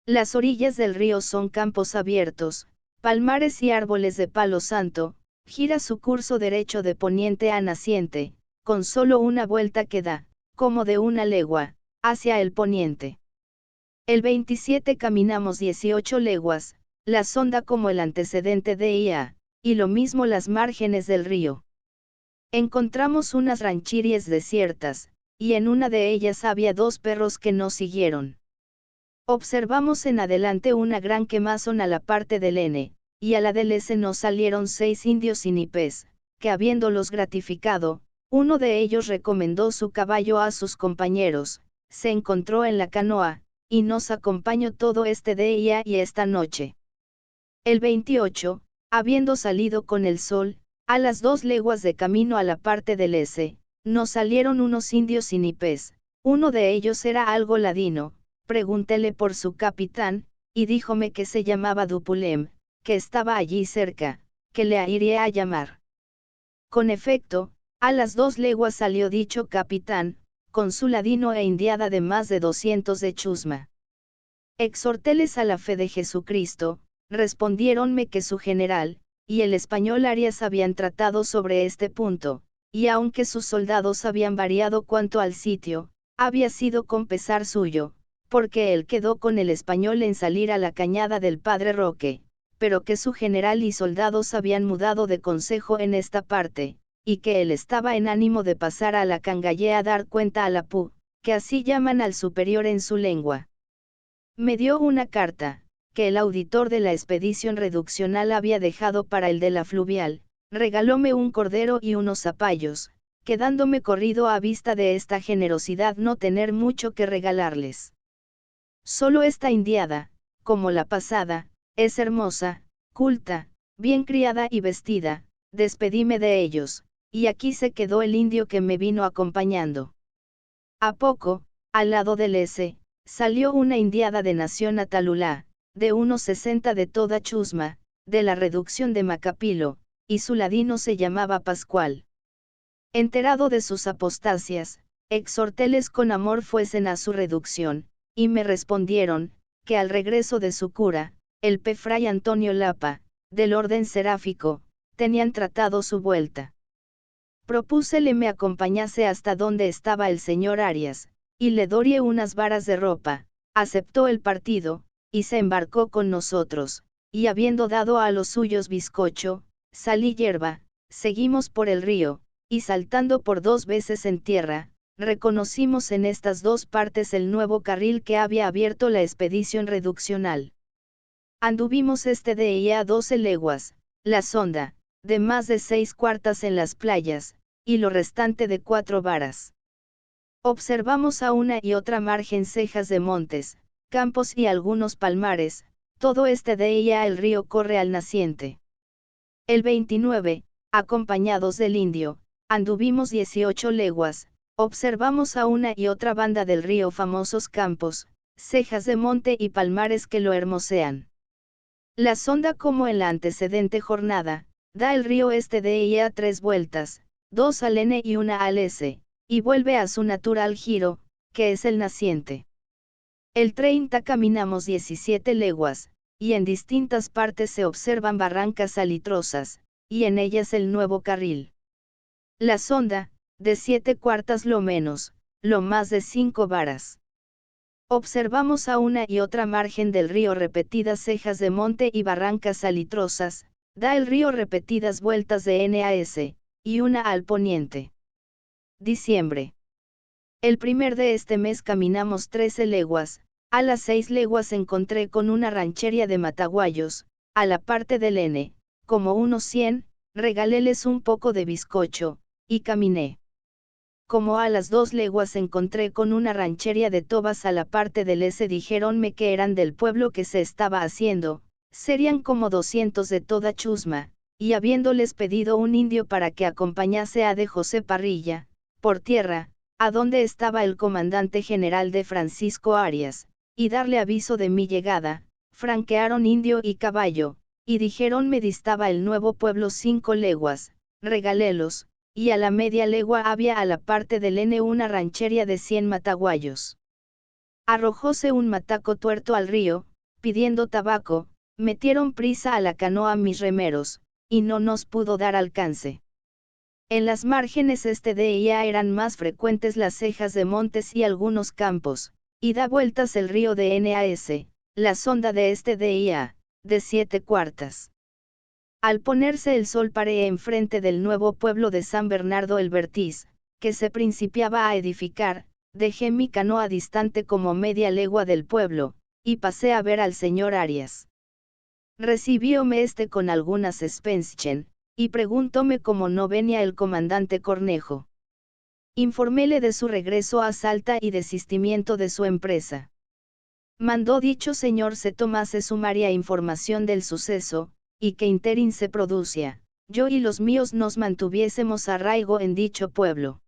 Las orillas del río son campos abiertos, palmares y árboles de palo santo, gira su curso derecho de poniente a naciente, con solo una vuelta que da, como de una legua, hacia el poniente. El 27 caminamos 18 leguas, la sonda como el antecedente de Ia, y lo mismo las márgenes del río. Encontramos unas rancherías desiertas, y en una de ellas había 2 perros que nos siguieron. Observamos en adelante una gran quemazón a la parte del N, y a la del S nos salieron 6 indios sinipés, que habiéndolos gratificado, uno de ellos recomendó su caballo a sus compañeros, se encontró en la canoa, y nos acompañó todo este día y esta noche. El 28, habiendo salido con el sol, a las 2 leguas de camino a la parte del S, nos salieron unos indios sinipés, uno de ellos era algo ladino, preguntéle por su capitán, y díjome que se llamaba Dupulem, que estaba allí cerca, que le iría a llamar. Con efecto, a las 2 leguas salió dicho capitán, con su ladino e indiada de más de 200 de chusma. Exhortéles a la fe de Jesucristo, respondiéronme que su general, y el español Arias habían tratado sobre este punto, y aunque sus soldados habían variado cuanto al sitio, había sido con pesar suyo, porque él quedó con el español en salir a la cañada del Padre Roque, pero que su general y soldados habían mudado de consejo en esta parte, y que él estaba en ánimo de pasar a la Cangalle a dar cuenta a la Pu, que así llaman al superior en su lengua. Me dio una carta, que el auditor de la expedición reduccional había dejado para el de la fluvial, regalóme un cordero y unos zapallos, quedándome corrido a vista de esta generosidad no tener mucho que regalarles. Solo esta indiada, como la pasada, es hermosa, culta, bien criada y vestida, despedíme de ellos, y aquí se quedó el indio que me vino acompañando. A poco, al lado del S, salió una indiada de nación Atalulá, de unos 60 de toda chusma, de la reducción de Macapilo, y su ladino se llamaba Pascual. Enterado de sus apostasias, exhortéles con amor fuesen a su reducción, y me respondieron, que al regreso de su cura, el P. Fray Antonio Lapa, del orden seráfico, tenían tratado su vuelta. Propúsele me acompañase hasta donde estaba el señor Arias, y le dorie unas varas de ropa, aceptó el partido, y se embarcó con nosotros, y habiendo dado a los suyos bizcocho, sal y hierba, seguimos por el río, y saltando por 2 veces en tierra, reconocimos en estas 2 partes el nuevo carril que había abierto la expedición reduccional. Anduvimos este día 12 leguas, la sonda, de más de 6 cuartas en las playas, y lo restante de 4 varas. Observamos a una y otra margen cejas de montes, campos y algunos palmares, todo este día el río corre al naciente. El 29, acompañados del indio, anduvimos 18 leguas, observamos a una y otra banda del río famosos campos, cejas de monte y palmares que lo hermosean. La sonda como en la antecedente jornada, da el río este día 3 vueltas, 2 al N y una al S, y vuelve a su natural giro, que es el naciente. El 30 caminamos 17 leguas, y en distintas partes se observan barrancas salitrosas, y en ellas el nuevo carril. La sonda, de 7/4 lo menos, lo más de 5 varas. Observamos a una y otra margen del río repetidas cejas de monte y barrancas salitrosas, da el río repetidas vueltas de NAS, y una al poniente. Diciembre. El primer de este mes caminamos 13 leguas, a las 6 leguas encontré con una ranchería de mataguayos, a la parte del N, como unos 100, regaléles un poco de bizcocho, y caminé. Como a las 2 leguas encontré con una ranchería de tobas a la parte del S, dijéronme que eran del pueblo que se estaba haciendo, serían como 200 de toda chusma, y habiéndoles pedido un indio para que acompañase a de José Parrilla, por tierra, a donde estaba el comandante general de Francisco Arias, y darle aviso de mi llegada, franquearon indio y caballo, y dijéronme distaba el nuevo pueblo 5 leguas, regalélos, y a la media legua había a la parte del N una ranchería de 100 mataguayos. Arrojóse un mataco tuerto al río, pidiendo tabaco, metieron prisa a la canoa mis remeros, y no nos pudo dar alcance. En las márgenes este día eran más frecuentes las cejas de montes y algunos campos, y da vueltas el río de NAS, la sonda de este día, de 7/4. Al ponerse el sol paré enfrente del nuevo pueblo de San Bernardo el Bertiz, que se principiaba a edificar, dejé mi canoa distante como media legua del pueblo, y pasé a ver al señor Arias. Recibióme este con algunas spenschen, y preguntóme cómo no venía el comandante Cornejo. Informéle de su regreso a Salta y desistimiento de su empresa. Mandó dicho señor se tomase sumaria información del suceso, y que interín se producía, yo y los míos nos mantuviésemos arraigo en dicho pueblo.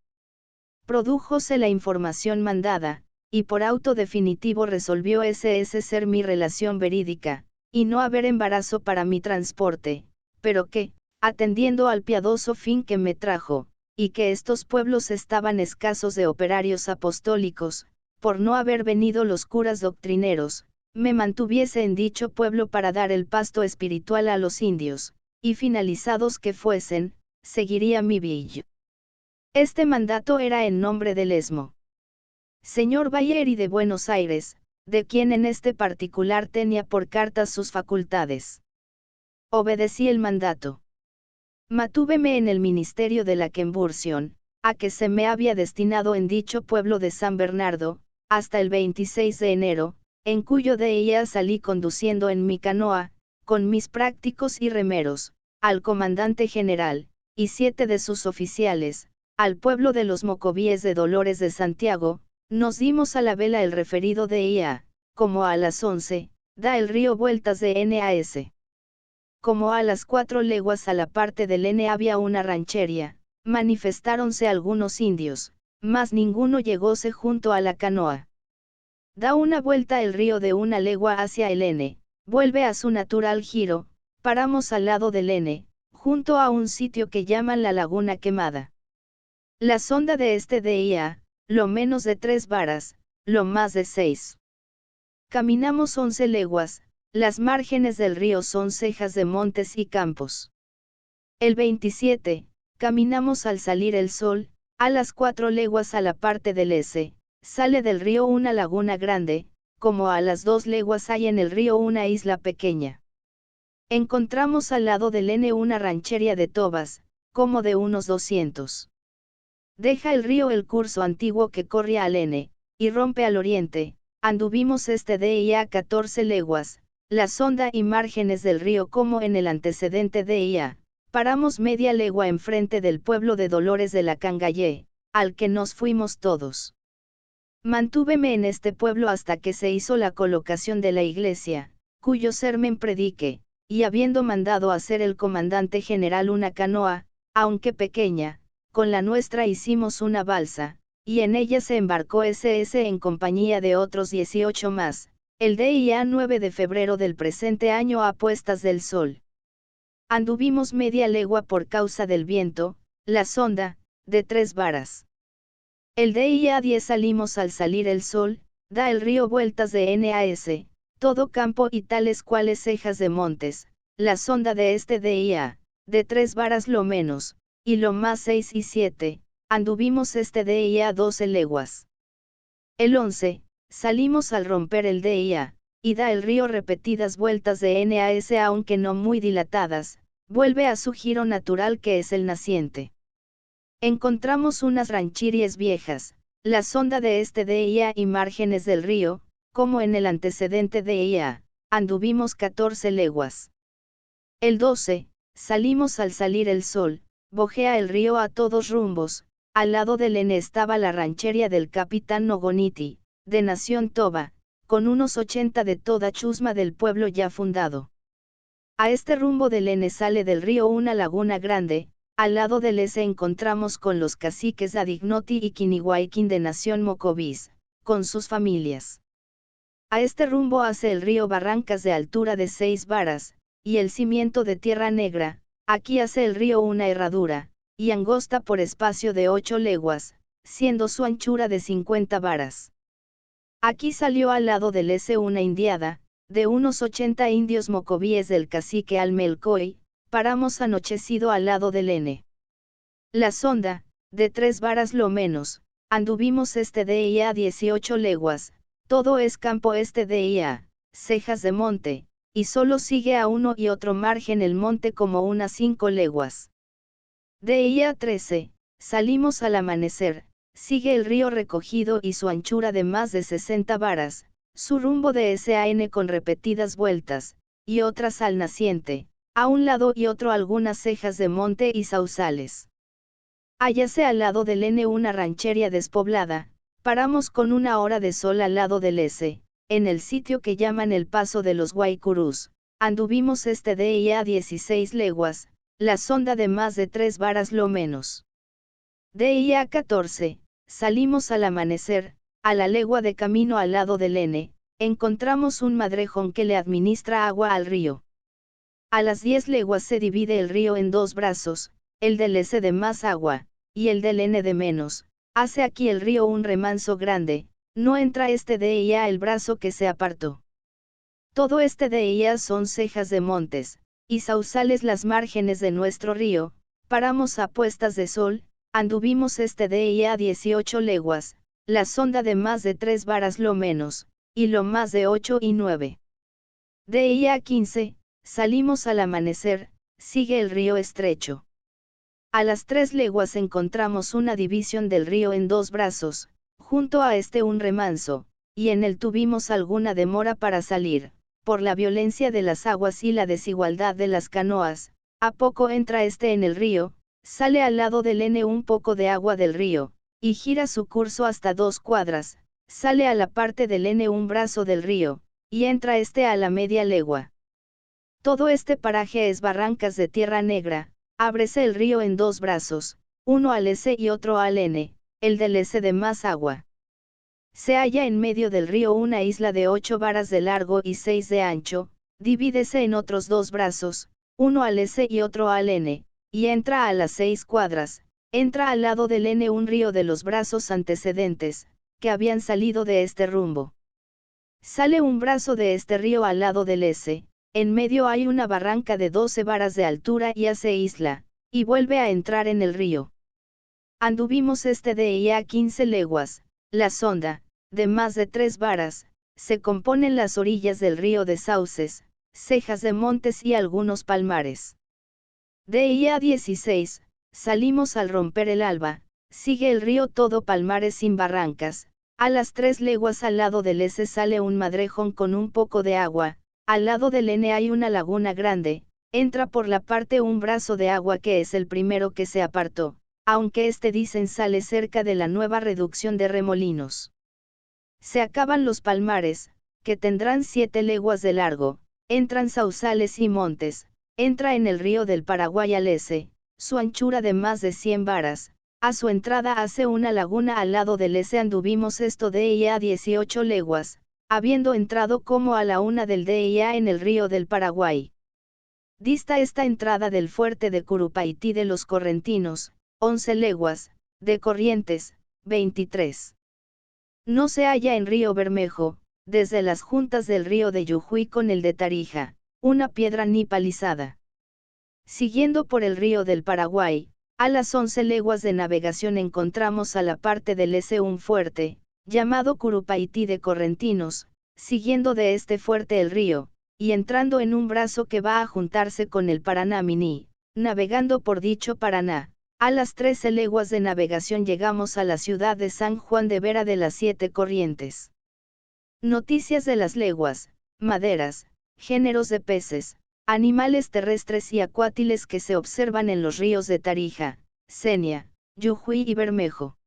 Produjóse la información mandada, y por auto definitivo resolvió ese ser mi relación verídica, y no haber embarazo para mi transporte, pero que, atendiendo al piadoso fin que me trajo, y que estos pueblos estaban escasos de operarios apostólicos, por no haber venido los curas doctrineros, me mantuviese en dicho pueblo para dar el pasto espiritual a los indios, y finalizados que fuesen, seguiría mi villo. Este mandato era en nombre del Esmo. Señor Bayer y de Buenos Aires, de quien en este particular tenía por cartas sus facultades. Obedecí el mandato. Matúveme en el ministerio de la Quembursión, a que se me había destinado en dicho pueblo de San Bernardo, hasta el 26 de enero, en cuyo día salí conduciendo en mi canoa, con mis prácticos y remeros, al comandante general, y 7 de sus oficiales, al pueblo de los mocovíes de Dolores de Santiago, nos dimos a la vela el referido día, como a las 11, da el río vueltas de NAS. Como a las 4 leguas a la parte del N había una ranchería, manifestáronse algunos indios, mas ninguno llegóse junto a la canoa. Da una vuelta el río de una legua hacia el N, vuelve a su natural giro, paramos al lado del N, junto a un sitio que llaman la Laguna Quemada. La sonda de este día, lo menos de 3 varas, lo más de 6. Caminamos 11 leguas, las márgenes del río son cejas de montes y campos. El 27, caminamos al salir el sol, a las 4 leguas a la parte del S, sale del río una laguna grande, como a las 2 leguas hay en el río una isla pequeña. Encontramos al lado del N una ranchería de tobas, como de unos 200. Deja el río el curso antiguo que corría al N, y rompe al oriente, anduvimos este día 14 leguas, la sonda y márgenes del río como en el antecedente día, paramos media legua enfrente del pueblo de Dolores de la Cangallé, al que nos fuimos todos. Mantúveme en este pueblo hasta que se hizo la colocación de la iglesia, cuyo sermón prediqué, y habiendo mandado hacer el comandante general una canoa, aunque pequeña, con la nuestra hicimos una balsa, y en ella se embarcó SS en compañía de otros 18 más, el día 9 de febrero del presente año a puestas del sol. Anduvimos media legua por causa del viento, la sonda, de 3 varas. El día 10 salimos al salir el sol, da el río vueltas de NAS, todo campo y tales cuales cejas de montes, la sonda de este día, de 3 varas lo menos, y lo más 6 y 7, anduvimos este día 12 leguas. El 11, salimos al romper el día, y da el río repetidas vueltas de NAS aunque no muy dilatadas, vuelve a su giro natural que es el naciente. Encontramos unas rancherías viejas, la sonda de este día y márgenes del río, como en el antecedente día, anduvimos 14 leguas. El 12, salimos al salir el sol, bojea el río a todos rumbos, al lado del N estaba la ranchería del capitán Nogoniti, de Nación Toba, con unos 80 de toda chusma del pueblo ya fundado. A este rumbo del N sale del río una laguna grande, al lado del S encontramos con los caciques Adignoti y Quinihuayquín de Nación Mocovis, con sus familias. A este rumbo hace el río barrancas de altura de 6 varas, y el cimiento de tierra negra, aquí hace el río una herradura, y angosta por espacio de 8 leguas, siendo su anchura de 50 varas. Aquí salió al lado del S una indiada, de unos 80 indios mocovíes del cacique Almelcoy, paramos anochecido al lado del N. La sonda, de 3 varas lo menos, anduvimos este día 18 leguas, todo es campo este día, cejas de monte, y solo sigue a uno y otro margen el monte como unas 5 leguas. Día 13, salimos al amanecer, sigue el río recogido y su anchura de más de 60 varas, su rumbo de SAN con repetidas vueltas, y otras al naciente, a un lado y otro algunas cejas de monte y sausales. Hállase al lado del N una ranchería despoblada, paramos con 1 hora de sol al lado del S, en el sitio que llaman el Paso de los Guaycurús, anduvimos este día 16 leguas, la sonda de más de 3 varas lo menos. Día 14, salimos al amanecer, a la legua de camino al lado del N, encontramos un madrejón que le administra agua al río. A las 10 leguas se divide el río en 2 brazos, el del S de más agua, y el del N de menos, hace aquí el río un remanso grande, no entra este día el brazo que se apartó. Todo este día son cejas de montes, y sausales las márgenes de nuestro río, paramos a puestas de sol, anduvimos este día 18 leguas, la sonda de más de 3 varas lo menos, y lo más de 8 y 9. Día 15, salimos al amanecer, sigue el río estrecho. A las 3 leguas encontramos una división del río en 2 brazos, junto a este un remanso, y en él tuvimos alguna demora para salir, por la violencia de las aguas y la desigualdad de las canoas, a poco entra este en el río, sale al lado del N un poco de agua del río, y gira su curso hasta 2 cuadras, sale a la parte del N un brazo del río, y entra este a la media legua. Todo este paraje es barrancas de tierra negra, ábrese el río en 2 brazos, uno al S y otro al N, el del S de más agua. Se halla en medio del río una isla de 8 varas de largo y 6 de ancho, divídese en otros 2 brazos, uno al S y otro al N, y entra a las 6 cuadras, entra al lado del N un río de los brazos antecedentes, que habían salido de este rumbo. Sale un brazo de este río al lado del S, en medio hay una barranca de 12 varas de altura y hace isla, y vuelve a entrar en el río. Anduvimos este día 15 leguas, la sonda, de más de 3 varas, se componen las orillas del río de sauces, cejas de montes y algunos palmares. Día 16, salimos al romper el alba, sigue el río todo palmares sin barrancas, a las 3 leguas al lado del S sale un madrejón con un poco de agua, al lado del N hay una laguna grande, entra por la parte un brazo de agua que es el primero que se apartó, aunque este dicen sale cerca de la nueva reducción de Remolinos. Se acaban los palmares, que tendrán 7 leguas de largo, entran sausales y montes, entra en el río del Paraguay al S, su anchura de más de 100 varas, a su entrada hace una laguna al lado del S anduvimos esto día 18 leguas, habiendo entrado como a la 1 del día en el río del Paraguay. Dista esta entrada del fuerte de Curupaití de los Correntinos, 11 leguas, de Corrientes, 23. No se halla en Río Bermejo, desde las juntas del río de Yujuy con el de Tarija, una piedra nipalizada. Siguiendo por el río del Paraguay, a las 11 leguas de navegación encontramos a la parte del este un fuerte, llamado Curupaití de Correntinos, siguiendo de este fuerte el río, y entrando en un brazo que va a juntarse con el Paraná Mini, navegando por dicho Paraná. A las 13 leguas de navegación llegamos a la ciudad de San Juan de Vera de las 7 Corrientes. Noticias de las leguas, maderas, géneros de peces, animales terrestres y acuátiles que se observan en los ríos de Tarija, Senia, Yujuy y Bermejo.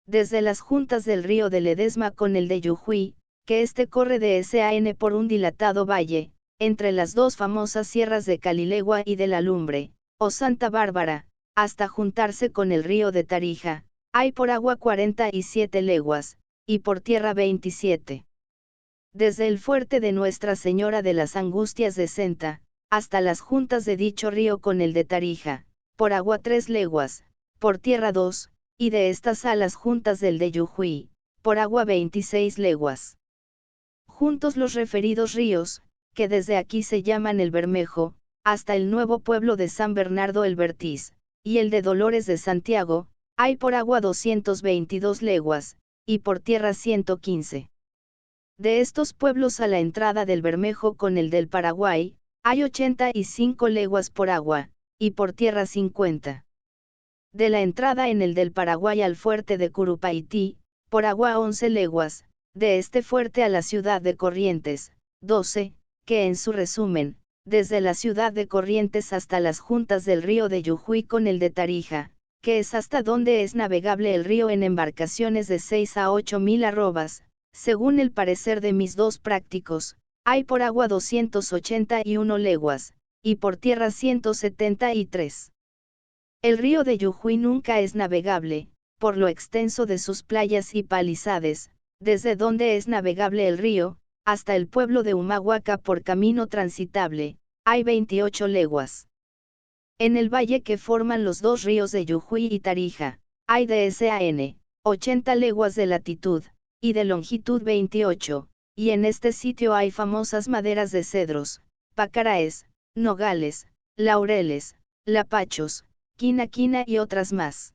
Desde las juntas del río de Ledesma con el de Yujuy, que este corre de San por un dilatado valle, entre las dos famosas sierras de Calilegua y de la Lumbre, o Santa Bárbara, hasta juntarse con el río de Tarija, hay por agua 47 leguas, y por tierra 27. Desde el fuerte de Nuestra Señora de las Angustias de Senta, hasta las juntas de dicho río con el de Tarija, por agua 3 leguas, por tierra 2, y de estas a las juntas del de Yujuy, por agua 26 leguas. Juntos los referidos ríos, que desde aquí se llaman el Bermejo, hasta el nuevo pueblo de San Bernardo el Bertiz, y el de Dolores de Santiago, hay por agua 222 leguas, y por tierra 115. De estos pueblos a la entrada del Bermejo con el del Paraguay, hay 85 leguas por agua, y por tierra 50. De la entrada en el del Paraguay al fuerte de Curupaití, por agua 11 leguas, de este fuerte a la ciudad de Corrientes, 12, que en su resumen, desde la ciudad de Corrientes hasta las juntas del río de Yujuy con el de Tarija, que es hasta donde es navegable el río en embarcaciones de 6 a 8 mil arrobas, según el parecer de mis dos prácticos, hay por agua 281 leguas, y por tierra 173. El río de Yujuy nunca es navegable, por lo extenso de sus playas y palizades, desde donde es navegable el río, hasta el pueblo de Humahuaca por camino transitable, hay 28 leguas. En el valle que forman los dos ríos de Yujuy y Tarija, hay de San 80 leguas de latitud, y de longitud 28, y en este sitio hay famosas maderas de cedros, pacaraes, nogales, laureles, lapachos, quina y otras más.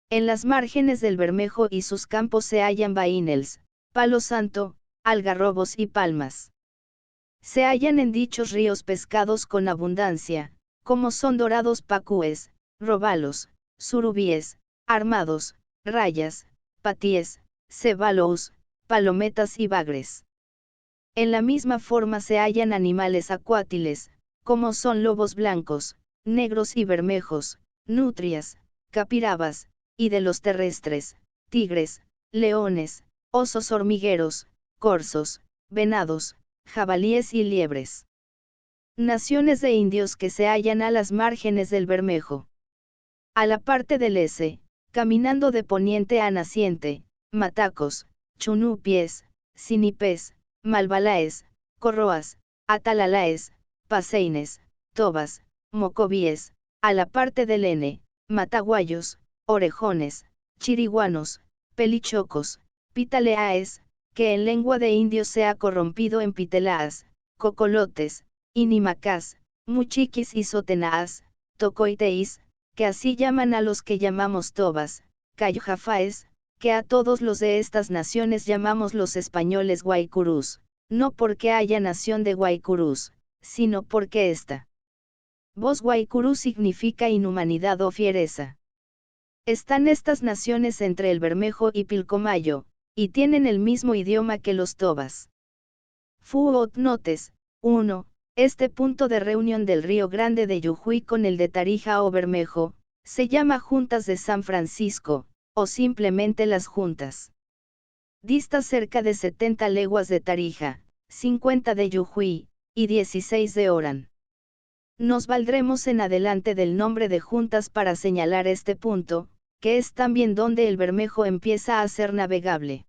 En las márgenes del Bermejo y sus campos se hallan baínels, palo santo, algarrobos y palmas. Se hallan en dichos ríos pescados con abundancia, como son dorados pacúes, robalos, surubíes, armados, rayas, patíes, ceballos, palometas y bagres. En la misma forma se hallan animales acuátiles, como son lobos blancos, negros y bermejos, nutrias, capirabas, y de los terrestres, tigres, leones, osos hormigueros, corzos, venados, jabalíes y liebres. Naciones de indios que se hallan a las márgenes del Bermejo. A la parte del S, caminando de poniente a naciente, matacos, chunupies, sinipes, malbalaes, corroas, atalalaes, paseines, tobas, mocovíes, a la parte del N, mataguayos, orejones, chiriguanos, pelichocos, pitaleaes, que en lengua de indios se ha corrompido en pitelaas, cocolotes, inimacás, muchiquis y sotenaas, tocoiteis, que así llaman a los que llamamos tobas, cayujafaes, que a todos los de estas naciones llamamos los españoles guaycurús, no porque haya nación de guaycurús, sino porque esta voz guaycurú significa inhumanidad o fiereza. Están estas naciones entre el Bermejo y Pilcomayo, y tienen el mismo idioma que los tobas. Footnotes 1. Este punto de reunión del Río Grande de Yujuy con el de Tarija o Bermejo, se llama Juntas de San Francisco, o simplemente las Juntas. Dista cerca de 70 leguas de Tarija, 50 de Yujuy, y 16 de Orán. Nos valdremos en adelante del nombre de Juntas para señalar este punto, que es también donde el Bermejo empieza a ser navegable.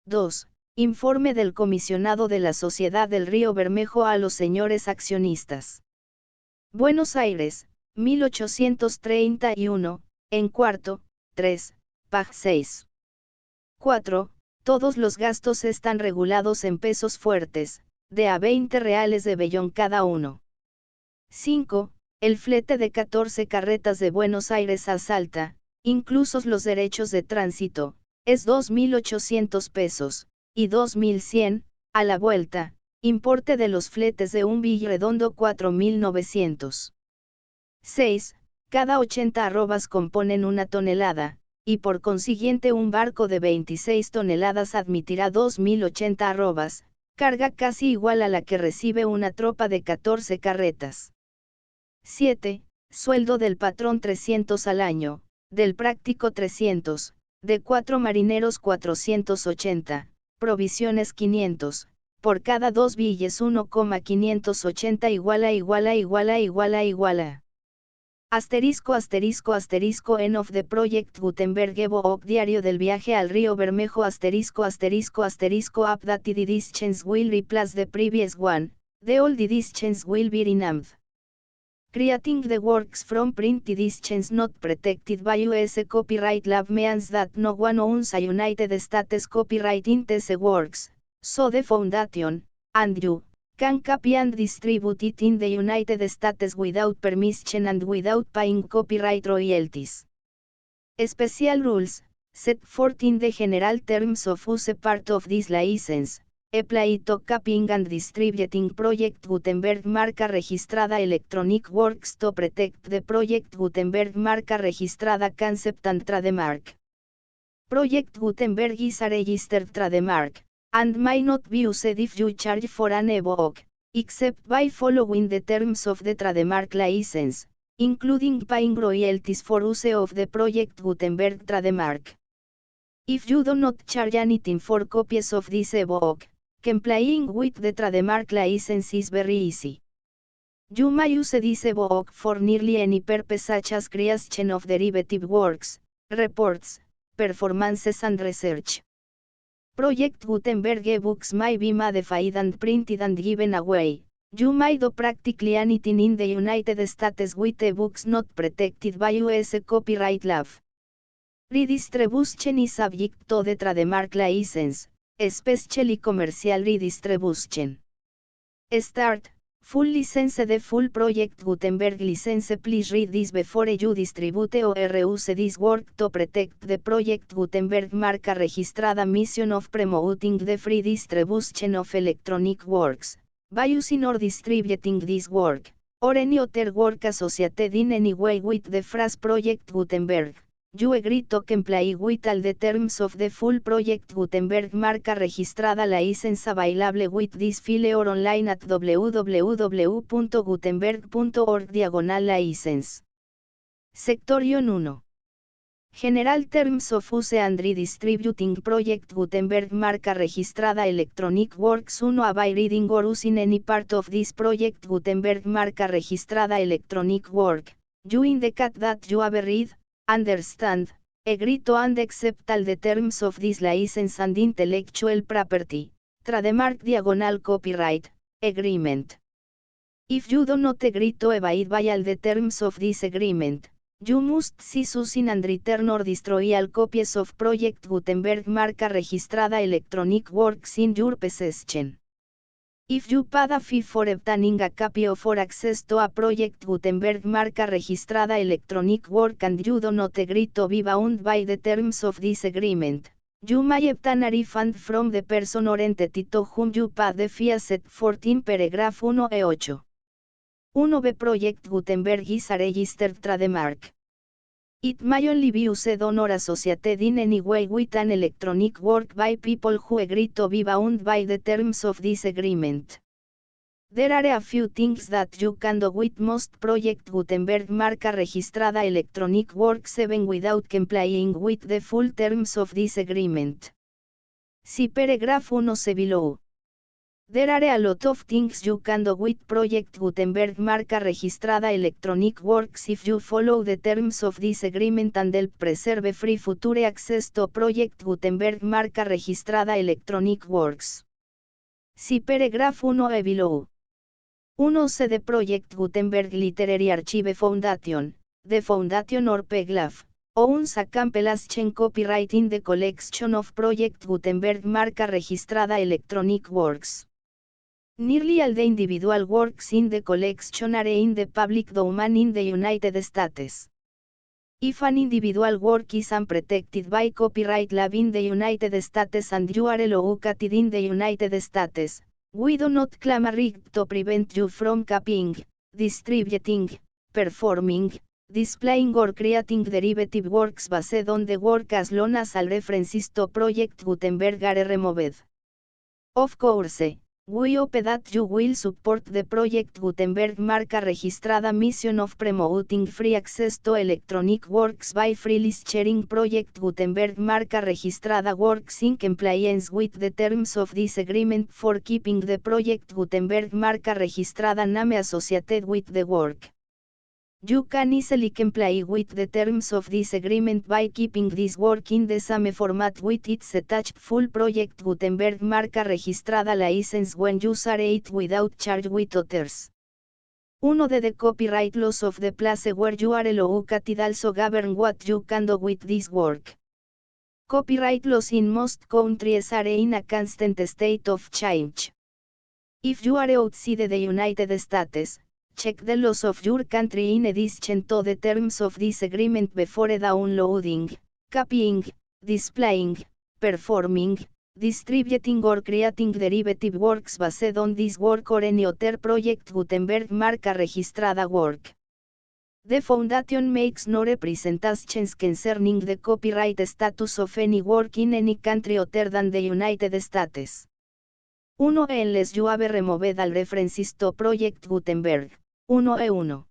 2. Informe del comisionado de la Sociedad del Río Bermejo a los señores accionistas. Buenos Aires, 1831, en cuarto, 3, pag 6. 4. Todos los gastos están regulados en pesos fuertes, de a 20 reales de Bellón cada uno. 5. El flete de 14 carretas de Buenos Aires a Salta, inclusos los derechos de tránsito, es 2.800 pesos, y 2.100, a la vuelta, importe de los fletes de un Villredondo 4.900. 6. Cada 80 arrobas componen una tonelada, y por consiguiente un barco de 26 toneladas admitirá 2.080 arrobas, carga casi igual a la que recibe una tropa de 14 carretas. 7. Sueldo del patrón 300 al año, del práctico 300, de 4 marineros 480, provisiones 500, por cada 2 billes 1,580 iguala. Asterisco end of the project Gutenberg Evo diario del viaje al río Bermejo asterisco updated distance will replace the previous one, the old distance will be renamed. Creating the works from printed distance not protected by US copyright law means that no one owns a United States copyright in these works, so the foundation, and you, can copy and distribute it in the United States without permission and without paying copyright royalties. Special rules, set forth in the general terms of use part of this license, apply to copying and distributing Project Gutenberg marca registrada Electronic Works to protect the Project Gutenberg marca registrada concept and trademark. Project Gutenberg is a registered trademark, and may not be used if you charge for an evoke, except by following the terms of the trademark license, including paying royalties for use of the Project Gutenberg trademark. If you do not charge anything for copies of this evoke, complying with the trademark license is very easy. You may use this evoke for nearly any purpose such as creation of derivative works, reports, performances and research. Project Gutenberg ebooks may be modified and printed and given away. You may do practically anything in the United States with ebooks not protected by US copyright law. Redistribution is subject to the trademark license, especially commercial redistribution. Start. Full license. The full Project Gutenberg license. Please read this before you distribute or use this work to protect the Project Gutenberg marca registrada mission of promoting the free distribution of electronic works, by using or distributing this work, or any other work associated in any way with the phrase Project Gutenberg. You agree to comply with all the terms of the full Project Gutenberg marca registrada license available with this file or online at www.gutenberg.org/license. Sectorion 1. General Terms of Use and Redistributing Project Gutenberg marca registrada Electronic Works 1. By reading or using any part of this Project Gutenberg marca registrada Electronic Work, you indicate that you have read, understand, agree to and accept all the terms of this license and intellectual property, trademark copyright, agreement. If you do not agree to abide by all the terms of this agreement, you must cease using and return or destroy all copies of Project Gutenberg marca registrada Electronic Works in your possession. If you paid a fee for obtaining a copy of or access to a Project Gutenberg marca registrada Electronic Work and you do not agree to be bound by the terms of this agreement, you may obtain a refund from the person or entity to whom you paid the fee as set forth in paragraph 1e8. 1b Project Gutenberg is a registered trademark. It may only be used on or associated in any way with an electronic work by people who agree to be bound by the terms of this agreement. There are a few things that you can do with most Project Gutenberg marca registrada electronic works even without complying with the full terms of this agreement. See paragraph 1c below. There are a lot of things you can do with Project Gutenberg marca registrada Electronic Works if you follow the terms of this agreement and help preserve free future access to Project Gutenberg marca registrada Electronic Works. See paragraph 1e below. 1c The Project Gutenberg Literary Archive Foundation, the Foundation or PGLAF, Owns a cancellation copyright in the collection of Project Gutenberg marca registrada Electronic Works. Nearly all the individual works in the collection are in the public domain in the United States. If an individual work is unprotected by copyright law in the United States and you are located in the United States, we do not claim a right to prevent you from copying, distributing, performing, displaying or creating derivative works based on the work as long as all references to Project Gutenberg are removed. Of course, we hope that you will support the Project Gutenberg marca registrada mission of promoting free access to electronic works by freely sharing Project Gutenberg marca registrada works in compliance with the terms of this agreement for keeping the Project Gutenberg marca registrada name associated with the work. You can easily comply with the terms of this agreement by keeping this work in the same format with its attached full Project Gutenberg marca registrada license when you share it without charge with others. One of the copyright laws of the place where you are located also govern what you can do with this work. Copyright laws in most countries are in a constant state of change. If you are outside the United States, check the laws of your country in addition to the terms of this agreement before downloading, copying, displaying, performing, distributing or creating derivative works based on this work or any other Project Gutenberg marca registrada work. The Foundation makes no representations concerning the copyright status of any work in any country other than the United States. 1. Unless you have removed all references to Project Gutenberg. 1E1.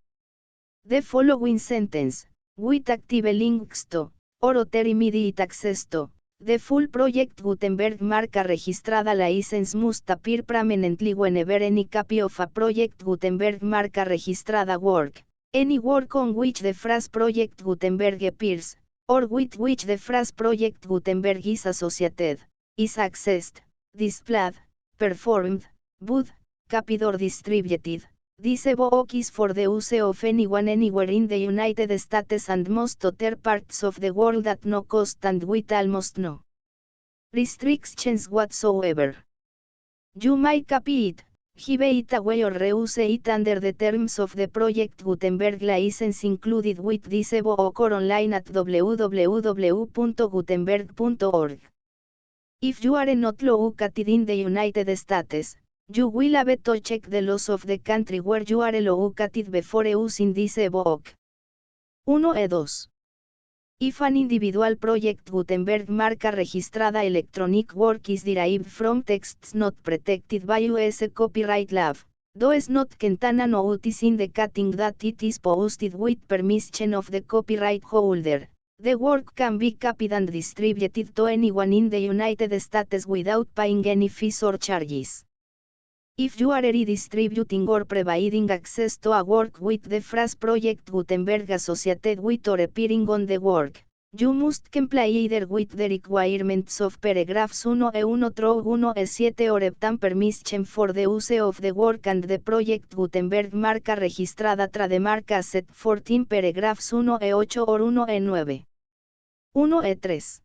The following sentence, with active links to, or other immediate access to, the full Project Gutenberg marca registrada license must appear prominently whenever any copy of a Project Gutenberg marca registrada work, any work on which the phrase Project Gutenberg appears, or with which the phrase Project Gutenberg is associated, is accessed, displayed, performed, viewed, copied or distributed. This work is for the use of anyone anywhere in the United States and most other parts of the world at no cost and with almost no restrictions whatsoever. You may copy it, give it away or reuse it under the terms of the Project Gutenberg license included with this work or online at www.gutenberg.org. If you are not located in the United States, you will have to check the laws of the country where you are located before using this work. 1E2. If an individual Project Gutenberg marca registrada electronic work is derived from texts not protected by US copyright law, does not contain a notice indicating that it is posted with permission of the copyright holder, the work can be copied and distributed to anyone in the United States without paying any fees or charges. If you are redistributing or providing access to a work with the phrase Project Gutenberg associated with or appearing on the work, you must comply either with the requirements of paragraphs 1E1 through 1E7 or obtain permission for the use of the work and the Project Gutenberg marca registrada trademark as set forth in paragraphs 1E8 or 1E9. 1E3.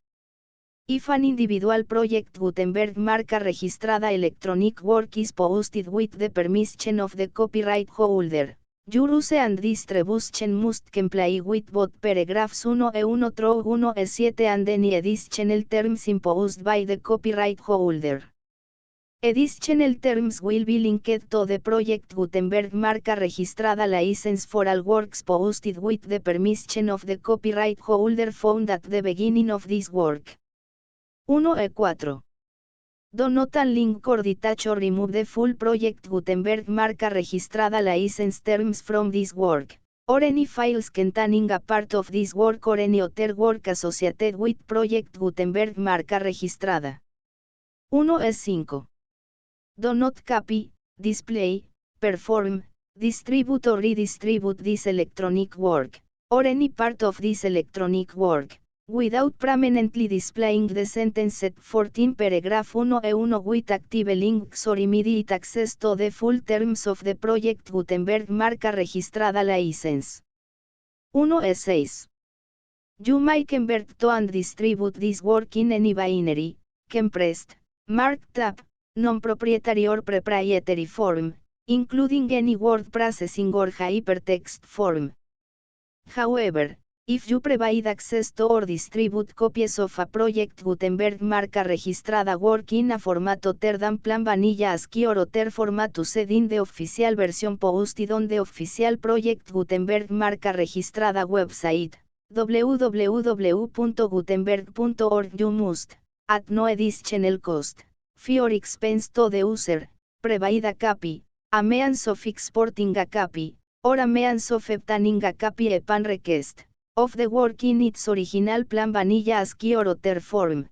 If an individual Project Gutenberg marca registrada electronic work is posted with the permission of the copyright holder, your use and distribution must comply with both paragraphs 1E1 through 1E7 and any additional terms imposed by the copyright holder. Additional terms will be linked to the Project Gutenberg marca registrada license for all works posted with the permission of the copyright holder found at the beginning of this work. 1E4. Do not unlink or detach or remove the full Project Gutenberg marca registrada license terms from this work, or any files containing a part of this work or any other work associated with Project Gutenberg marca registrada. 1E5. Do not copy, display, perform, distribute or redistribute this electronic work, or any part of this electronic work, without prominently displaying the sentence set forth in paragraph 1E1 with active links or immediate access to the full terms of the Project Gutenberg marca registrada license. 1E6. You may convert to and distribute this work in any binary, compressed, marked up, non-proprietary or proprietary form, including any word processing or hypertext form. However, if you provide access to or distribute copies of a Project Gutenberg marca registrada work in a format other than plain vanilla ASCII or other format used in the official version posted on the official Project Gutenberg marca registrada website, www.gutenberg.org, you must, at no additional cost, fee or expense to the user, provide a copy, a means of exporting a copy, or a means of obtaining a copy upon request, of the work in its original plain vanilla ASCII or other form.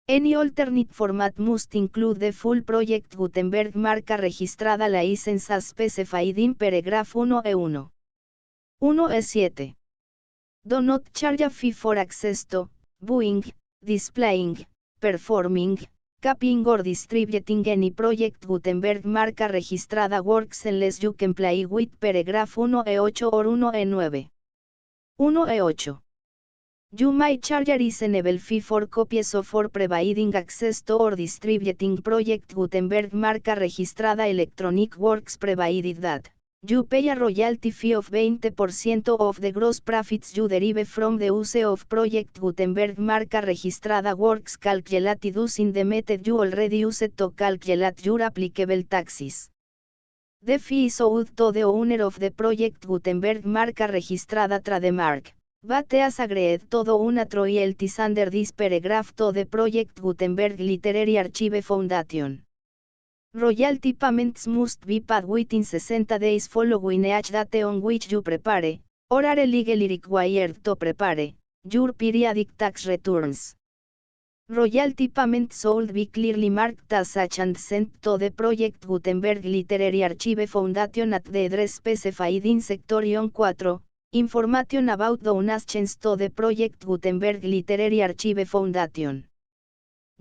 Any alternate format must include the full Project Gutenberg marca registrada license as specified in paragraph 1E1. 1E7. Do not charge a fee for access to, viewing, displaying, performing, copying or distributing any Project Gutenberg marca registrada works unless you comply with paragraph 1E8 or 1E9. 1E8. You may charge a reasonable fee for copies of or providing access to or distributing Project Gutenberg marca registrada electronic works provided that you pay a royalty fee of 20% of the gross profits you derive from the use of Project Gutenberg marca registrada works calculated using the method you already used to calculate your applicable taxes. The fee is owed to the owner of the Project Gutenberg marca registrada trademark, but as agreed to do una royalties under this paragraph to the Project Gutenberg Literary Archive Foundation. Royalty payments must be paid within 60 days following each date on which you prepare, or are legally required to prepare, your periodic tax returns. Royalty payments should be clearly marked as such and sent to the Project Gutenberg Literary Archive Foundation at the address specified in Section 4, Information about donations to the Project Gutenberg Literary Archive Foundation.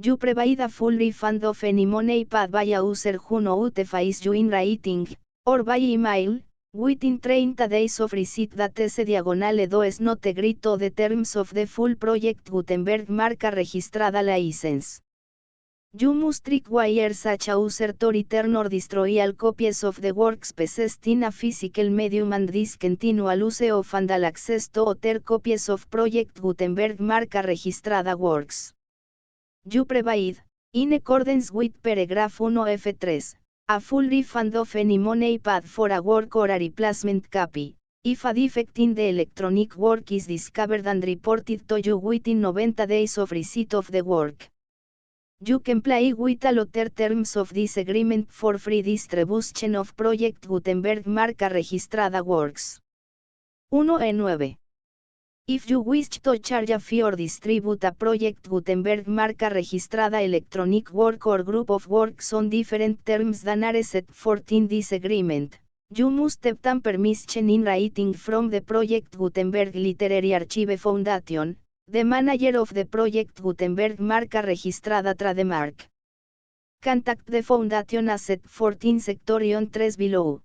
You provide a full refund of any money paid by a user who notifies you in writing, or by email, within 30 days of receipt that S/2 does not agree to the terms of the full Project Gutenberg marca registrada license. You must require such a user to return or destroy all copies of the works possessed in a physical medium and discontinue use of and all access to other copies of Project Gutenberg marca registrada works. You provide, in accordance with paragraph 1F3, a full refund of any money paid for a work or a replacement copy, if a defect in the electronic work is discovered and reported to you within 90 days of receipt of the work. You comply with all other terms of this agreement for free distribution of Project Gutenberg marca registrada works. 1E9. If you wish to charge a fee or distribute a Project Gutenberg marca registrada electronic work or group of works on different terms than are set forth in this agreement, you must obtain permission in writing from the Project Gutenberg Literary Archive Foundation, the manager of the Project Gutenberg marca registrada trademark. Contact the Foundation as set forth in Section 3 below.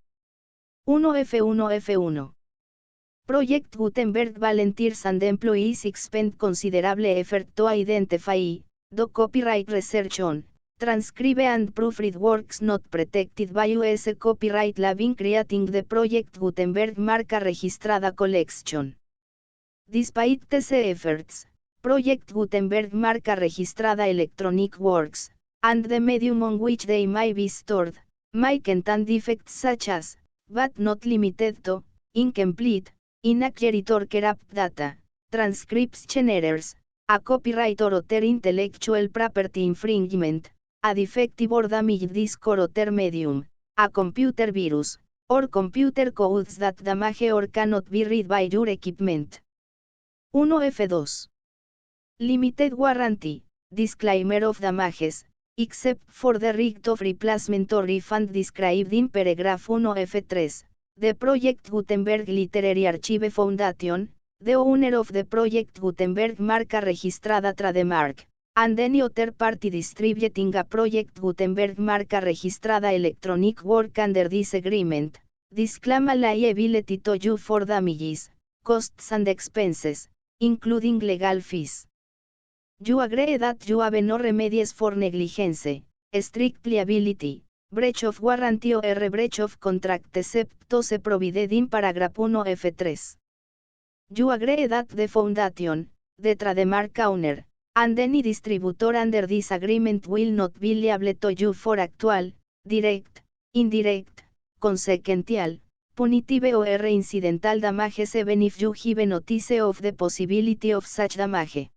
1F1F1. Project Gutenberg volunteers and employees expend considerable effort to identify, do copyright research on, transcribe and proofread works not protected by US copyright law in creating the Project Gutenberg marca registrada collection. Despite these efforts, Project Gutenberg marca registrada electronic works, and the medium on which they may be stored, may contain defects such as, but not limited to, incomplete, inaccurate or corrupt data, transcription errors, a copyright or other intellectual property infringement, a defective or damaged disk or other medium, a computer virus, or computer codes that damage or cannot be read by your equipment. 1F2. Limited warranty, disclaimer of damages, except for the right of replacement or refund described in paragraph 1F3. The Project Gutenberg Literary Archive Foundation, the owner of the Project Gutenberg marca registrada trademark, and any other party distributing a Project Gutenberg marca registrada electronic work under this agreement, disclaim liability to you for damages, costs and expenses, including legal fees. You agree that you have no remedies for negligence, strict liability, breach of warranty or breach of contract except those provided in paragraph 1F3. You agree that the foundation, the trademark owner, and any distributor under this agreement will not be liable to you for actual, direct, indirect, consequential, punitive or incidental damages even if you give notice of the possibility of such damage.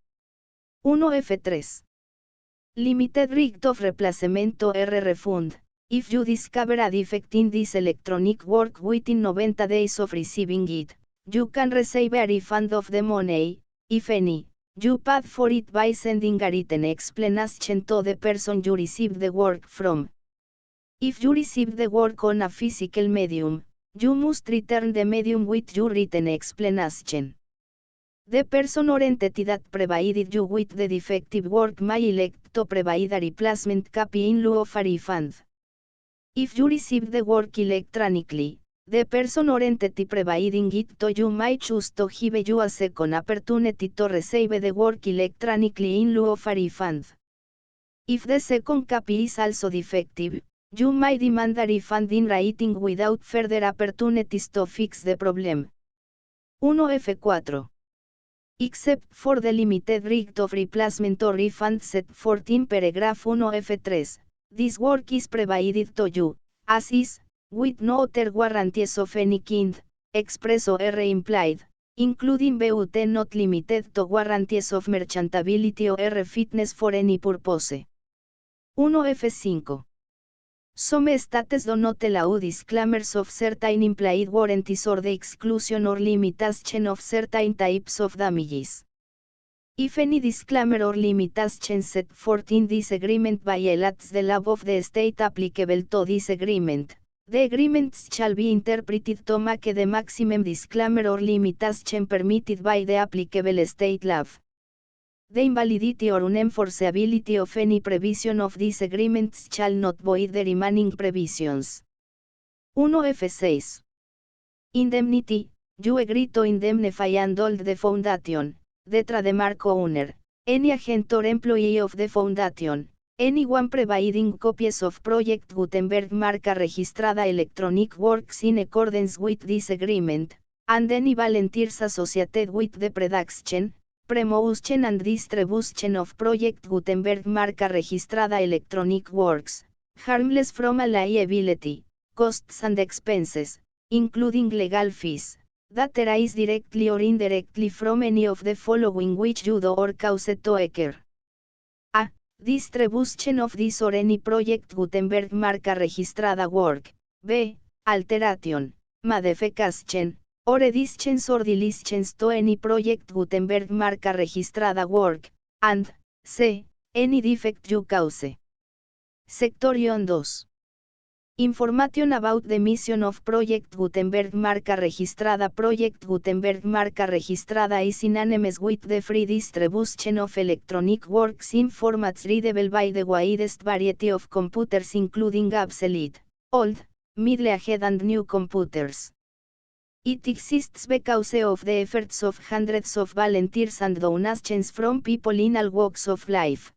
1F3. Limited right of replacement or refund. If you discover a defect in this electronic work within 90 days of receiving it, you can receive a refund of the money, if any, you paid for it by sending a written explanation to the person you received the work from. If you receive the work on a physical medium, you must return the medium with your written explanation. The person or entity that provided you with the defective work may elect to provide a replacement copy in lieu of a refund. If you receive the work electronically, the person or entity providing it to you may choose to give you a second opportunity to receive the work electronically in lieu of a refund. If the second copy is also defective, you may demand a refund in writing without further opportunities to fix the problem. 1F4. Except for the limited right of replacement or refund set forth in paragraph 1F3, this work is provided to you, as is, with no other warranties of any kind, express or implied, including but not limited to warranties of merchantability or fitness for any purpose. 1F5. Some states do not allow disclaimers of certain implied warranties or the exclusion or limitation of certain types of damages. If any disclaimer or limitation set forth in this agreement violates the law of the state applicable to this agreement, the agreements shall be interpreted to make the maximum disclaimer or limitation permitted by the applicable state law. The invalidity or unenforceability of any provision of these agreements shall not void the remaining provisions. 1F6. Indemnity. You agree to indemnify and hold the foundation, the trademark owner, any agent or employee of the foundation, anyone providing copies of Project Gutenberg marca registrada electronic works in accordance with this agreement, and any volunteers associated with the production, promotion and distribution of Project Gutenberg marca registrada electronic works, harmless from a liability, costs and expenses, including legal fees, that arise directly or indirectly from any of the following which you do or cause to occur. A. Distribution of this or any Project Gutenberg marca registrada work. B. Alteration, modification, or additions or deletions to any Project Gutenberg marca registrada work, and c. Any defect you cause. Section 2. Information about the mission of Project Gutenberg marca registrada. Project Gutenberg marca registrada is synonymous with the free distribution of electronic works in formats readable by the widest variety of computers including obsolete, old, middle-aged and new computers. It exists because of the efforts of hundreds of volunteers and donations from people in all walks of life.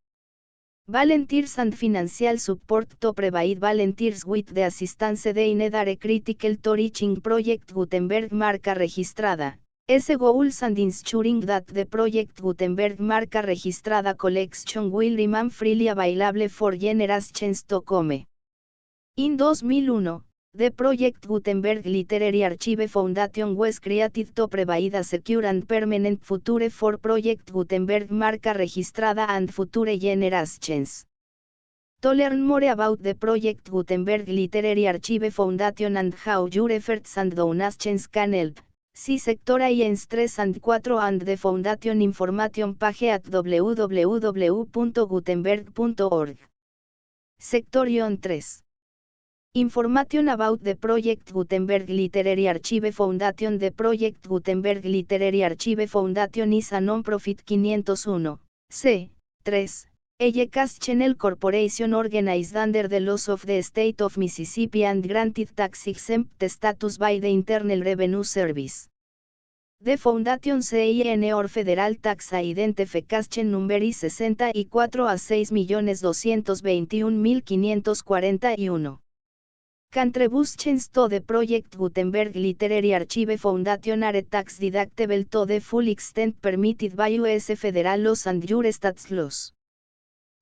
Volunteers and financial support to provide volunteers with the assistance they need are critical to reaching Project Gutenberg marca registrada. Ese goals and ensuring that the Project Gutenberg marca registrada collection will remain freely available for generations to come. In 2001, the Project Gutenberg Literary Archive Foundation was created to provide a secure and permanent future for Project Gutenberg marca registrada and future generations. To learn more about the Project Gutenberg Literary Archive Foundation and how your efforts and donations can help, see Sector INS 3 and 4 and the Foundation information page at www.gutenberg.org. Section 3. Information about the Project Gutenberg Literary Archive Foundation. The Project Gutenberg Literary Archive Foundation is a non-profit 501, c. 3, Educational Corporation organized under the laws of the state of Mississippi and granted tax-exempt status by the Internal Revenue Service. The Foundation CIN or Federal Tax Identification Number 64 a 6.221.541. Contributions to the Project Gutenberg Literary Archive Foundation are tax deductible to the full extent permitted by US federal laws and your state's laws.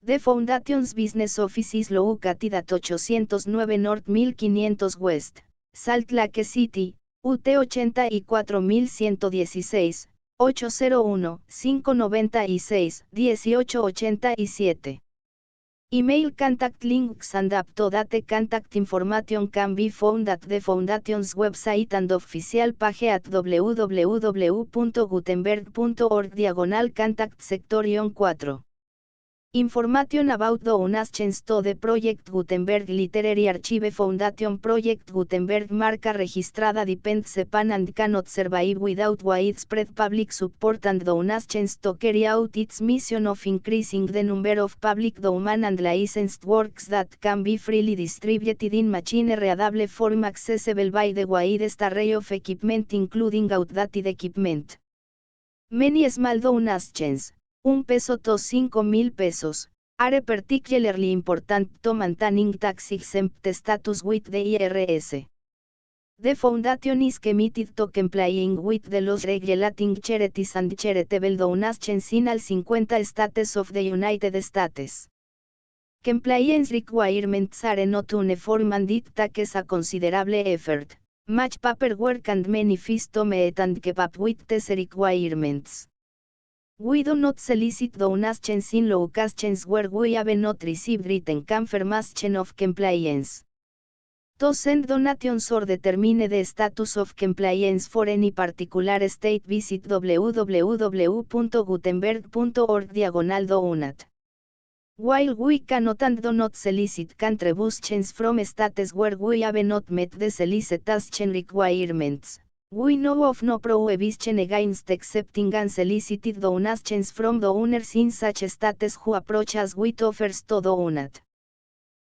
The Foundation's business office is located at 809 North 1500 West, Salt Lake City, UT 84116, 801-596-1887. Email contact links and up-to-date contact information can be found at the Foundation's website and official page at www.gutenberg.org/contact section 4. Information about donations to the Project Gutenberg Literary Archive Foundation. Project Gutenberg marca registrada depends upon and cannot survive without widespread public support and donations to carry out its mission of increasing the number of public domain and licensed works that can be freely distributed in machine-readable form accessible by the widest array of equipment including outdated equipment. Many small donations, $1 to $5,000, are particularly important to maintaining tax-exempt status with the IRS. The Foundation is committed to complying with the laws regulating charities and charitable donations in all 50 states of the United States. Compliance requirements are not uniform and it takes a considerable effort, much paperwork and many fees to meet and keep up with these requirements. We do not solicit donations in locations where we have not received written confirmation of compliance. To send donations or determine the status of compliance for any particular state, visit www.gutenberg.org/donate. While we cannot and do not solicit contributions from states where we have not met the solicitation requirements, we know of no prohibition against accepting unsolicited donations from donors in such states who approach us with offers to donate.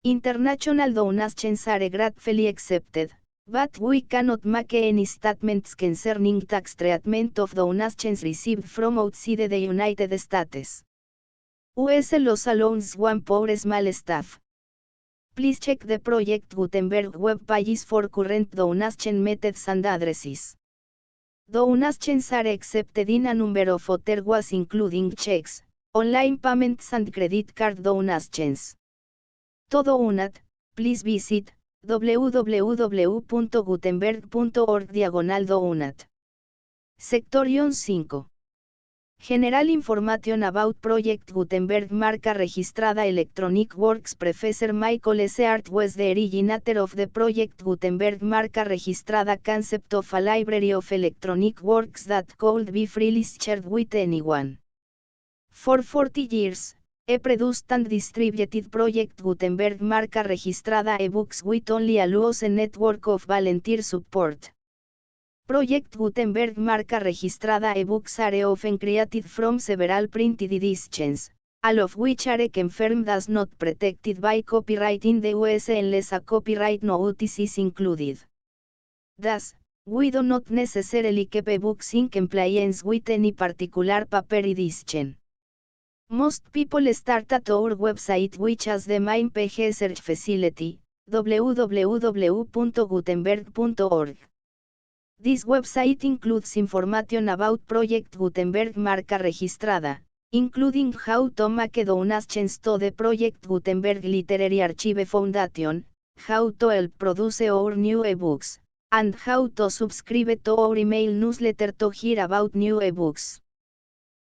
International donations are gratefully accepted, but we cannot make any statements concerning tax treatment of donations received from outside the United States. US laws allows one for small staff. Please check the Project Gutenberg web pages for current donation methods and addresses. Donations are accepted in a number of other ways including checks, online payments and credit card donations. To donate, please visit www.gutenberg.org/donate. Section 5. General information about Project Gutenberg marca registrada Electronic Works. Professor Michael S. Hart was the originator of the Project Gutenberg marca registrada concept of a library of electronic works that could be freely shared with anyone. For 40 years, he produced and distributed Project Gutenberg marca registrada ebooks with only a loose network of volunteer support. Project Gutenberg marca registrada ebooks are often created from several printed editions, all of which are confirmed as not protected by copyright in the US unless a copyright notice is included. Thus, we do not necessarily keep ebooks in compliance with any particular paper edition. Most people start at our website, which has the main page search facility, www.gutenberg.org. This website includes information about Project Gutenberg marca registrada, including how to make donations to the Project Gutenberg Literary Archive Foundation, how to help produce our new ebooks, and how to subscribe to our email newsletter to hear about new ebooks.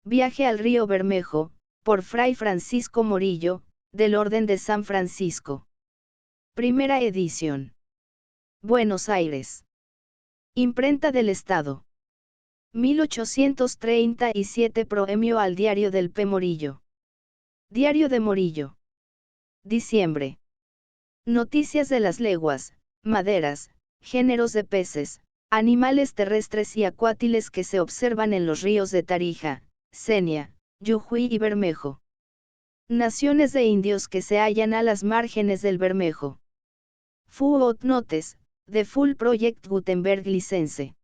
Viaje al Río Bermejo, por Fray Francisco Morillo, del Orden de San Francisco. Primera edición. Buenos Aires. Imprenta del Estado. 1837. Premio al Diario del P. Morillo. Diario de Morillo. Diciembre. Noticias de las leguas, maderas, géneros de peces, animales terrestres y acuátiles que se observan en los ríos de Tarija, Senia, Yujuy y Bermejo. Naciones de indios que se hallan a las márgenes del Bermejo. Footnotes, The Full Project Gutenberg License.